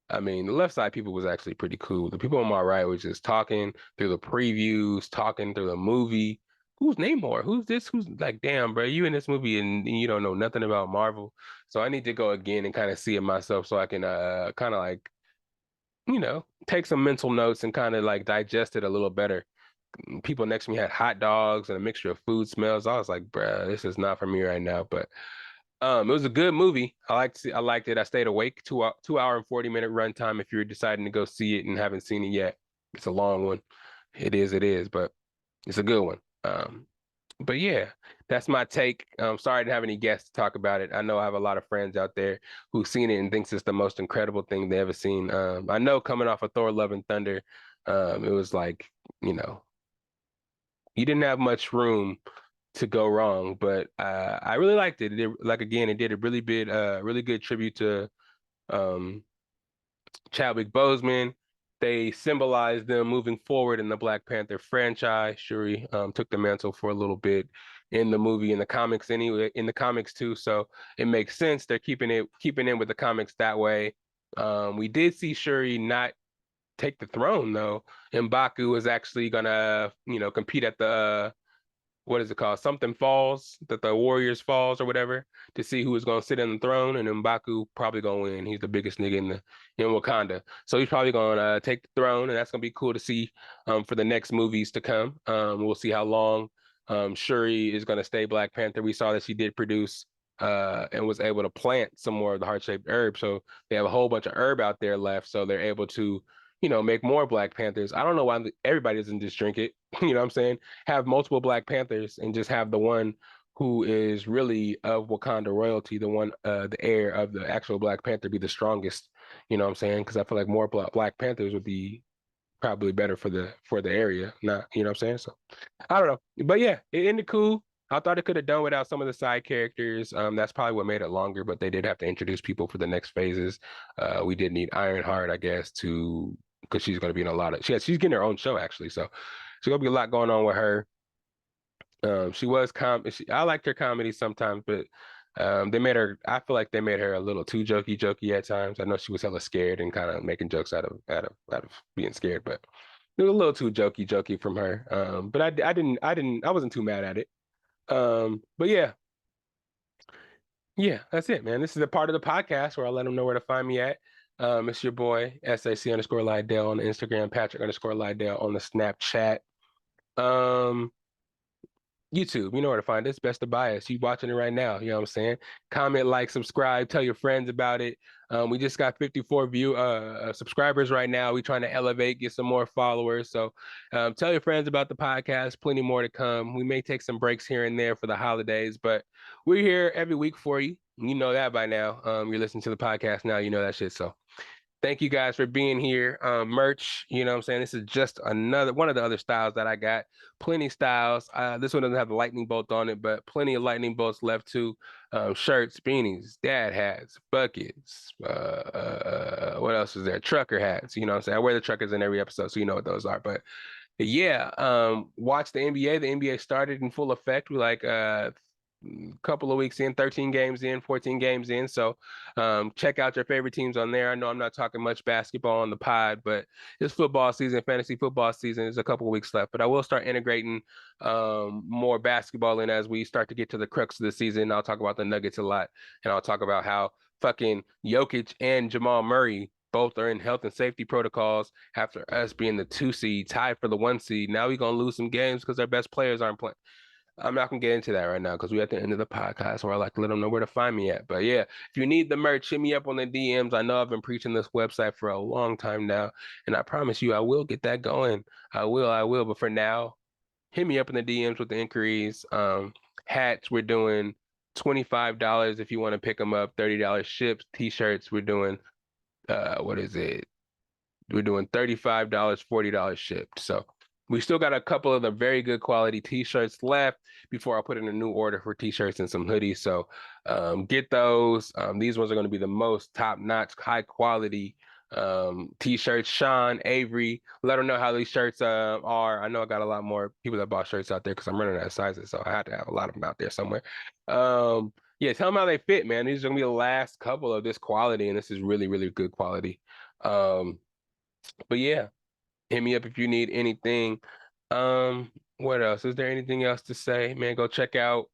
I mean, the left side people was actually pretty cool. The people on my right was just talking through the previews, talking through the movie. Who's Namor? Who's this? Who's like, damn, bro, you in this movie and you don't know nothing about Marvel. So I need to go again and kind of see it myself so I can kind of like, take some mental notes and kind of like digest it a little better. People next to me had hot dogs and a mixture of food smells. I was like, bruh, this is not for me right now. But it was a good movie. I liked it. I stayed awake 2 hour and 40 minute runtime. If you're deciding to go see it and haven't seen it yet, it's a long one. It is, but it's a good one. But yeah, that's my take. Sorry I didn't have any guests to talk about it. I know I have a lot of friends out there who've seen it and thinks it's the most incredible thing they ever seen. I know coming off of Thor: Love and Thunder, it was like, you know, you didn't have much room to go wrong, but I really liked it. It did, like again, it did a really good tribute to um, Chadwick Boseman. They symbolized them moving forward in the Black Panther franchise. Shuri took the mantle for a little bit in the movie, in the comics anyway, in the comics too. So it makes sense. They're keeping in with the comics that way. We did see Shuri not take the throne though. M'Baku is actually gonna, compete at the what is it called? Something falls, that the Warriors falls or whatever, to see who is gonna sit on the throne, and M'Baku probably gonna win. He's the biggest nigga in Wakanda, so he's probably gonna take the throne, and that's gonna be cool to see for the next movies to come. We'll see how long Shuri is gonna stay Black Panther. We saw that she did produce and was able to plant some more of the heart-shaped herb, so they have a whole bunch of herb out there left, so they're able to make more Black Panthers. I don't know why everybody doesn't just drink it. You know what I'm saying? Have multiple Black Panthers and just have the one who is really of Wakanda royalty, the one, the heir of the actual Black Panther, be the strongest. You know what I'm saying? Because I feel like more Black Panthers would be probably better for the area. Not, you know what I'm saying? So I don't know, but yeah, it ended cool. I thought it could have done without some of the side characters. That's probably what made it longer, but they did have to introduce people for the next phases. We did need Ironheart, I guess, to because she's going to be in a lot of she's getting her own show actually, so there's going to be a lot going on with her. She was I liked her comedy sometimes, but they made her. I feel like they made her a little too jokey at times. I know she was hella scared and kind of making jokes out of being scared, but it was a little too jokey from her. But I wasn't too mad at it. But yeah, that's it, man. This is a part of the podcast where I let them know where to find me at. It's your boy SAC_Lydell on the Instagram, Patrick_Lydell on the Snapchat. Um, YouTube, you know where to find us. Best of Bias. You watching it right now. You know what I'm saying? Comment, like, subscribe, tell your friends about it. We just got 54 subscribers right now. We trying to elevate, get some more followers. So tell your friends about the podcast. Plenty more to come. We may take some breaks here and there for the holidays, but we're here every week for you. You know that by now. You're listening to the podcast now. You know that shit. So thank you guys for being here. Merch, you know what I'm saying? This is just another one of the other styles that I got. Plenty styles. This one doesn't have the lightning bolt on it, but plenty of lightning bolts left too. Shirts, beanies, dad hats, buckets. What else is there? Trucker hats. You know what I'm saying? I wear the truckers in every episode, so you know what those are. But yeah, watch the NBA. The NBA started in full effect. We like couple of weeks in, 13 games in, 14 games in. So check out your favorite teams on there. I know I'm not talking much basketball on the pod, but it's football season, fantasy football season. There's a couple of weeks left, but I will start integrating more basketball in as we start to get to the crux of the season. I'll talk about the Nuggets a lot, and I'll talk about how fucking Jokic and Jamal Murray both are in health and safety protocols after us being the 2 seed, tied for the 1 seed. Now we're going to lose some games because our best players aren't playing. I'm not gonna get into that right now because we're at the end of the podcast where I like to let them know where to find me at. But yeah, if you need the merch, hit me up on the DMs. I know I've been preaching this website for a long time now, and I promise you I will get that going. I will. But for now, hit me up in the DMs with the inquiries. Hats, we're doing $25 if you want to pick them up, $30 ships. T-shirts, we're doing what is it? We're doing $35, $40 shipped. So we still got a couple of the very good quality t-shirts left before I put in a new order for t-shirts and some hoodies. So get those. These ones are going to be the most top-notch, high quality T-shirts, Sean, Avery. Let them know how these shirts are. I know I got a lot more people that bought shirts out there because I'm running out of sizes, so I had to have a lot of them out there somewhere. Yeah, tell them how they fit, man. These are gonna be the last couple of this quality, and this is really, really good quality. Um, but yeah, hit me up if you need anything. What else? Is there anything else to say? Man, go check out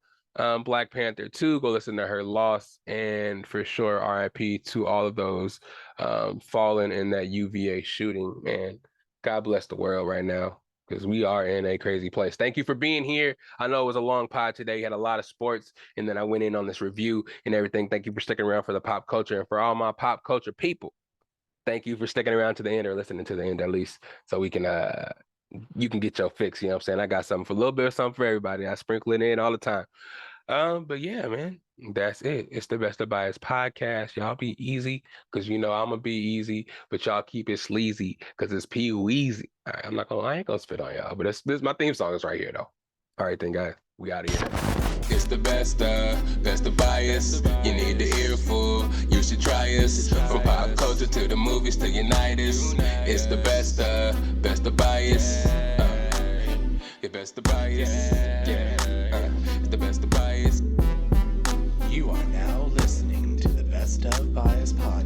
Black Panther 2. Go listen to her loss. And for sure, RIP to all of those fallen in that UVA shooting. Man, God bless the world right now, because we are in a crazy place. Thank you for being here. I know it was a long pod today. You had a lot of sports, and then I went in on this review and everything. Thank you for sticking around for the pop culture, and for all my pop culture people. Thank you for sticking around to the end, or listening to the end at least, so we can you can get your fix. You know what I'm saying? I got something for a little bit of something for everybody. I sprinkle it in all the time. But yeah, man, that's it. It's the Best of Bias podcast. Y'all be easy, because you know I'm gonna be easy, but y'all keep it sleazy, because it's Pee-weezy. Right, I ain't gonna spit on y'all, but this my theme song is right here though. All right then, guys, we out of here. It's the best of bias. You need the earful, you should try us. From pop culture to the movies to unite us. It's the best of bias. The best of bias. Yeah, it's the best of bias. You are now listening to the Best of Bias podcast.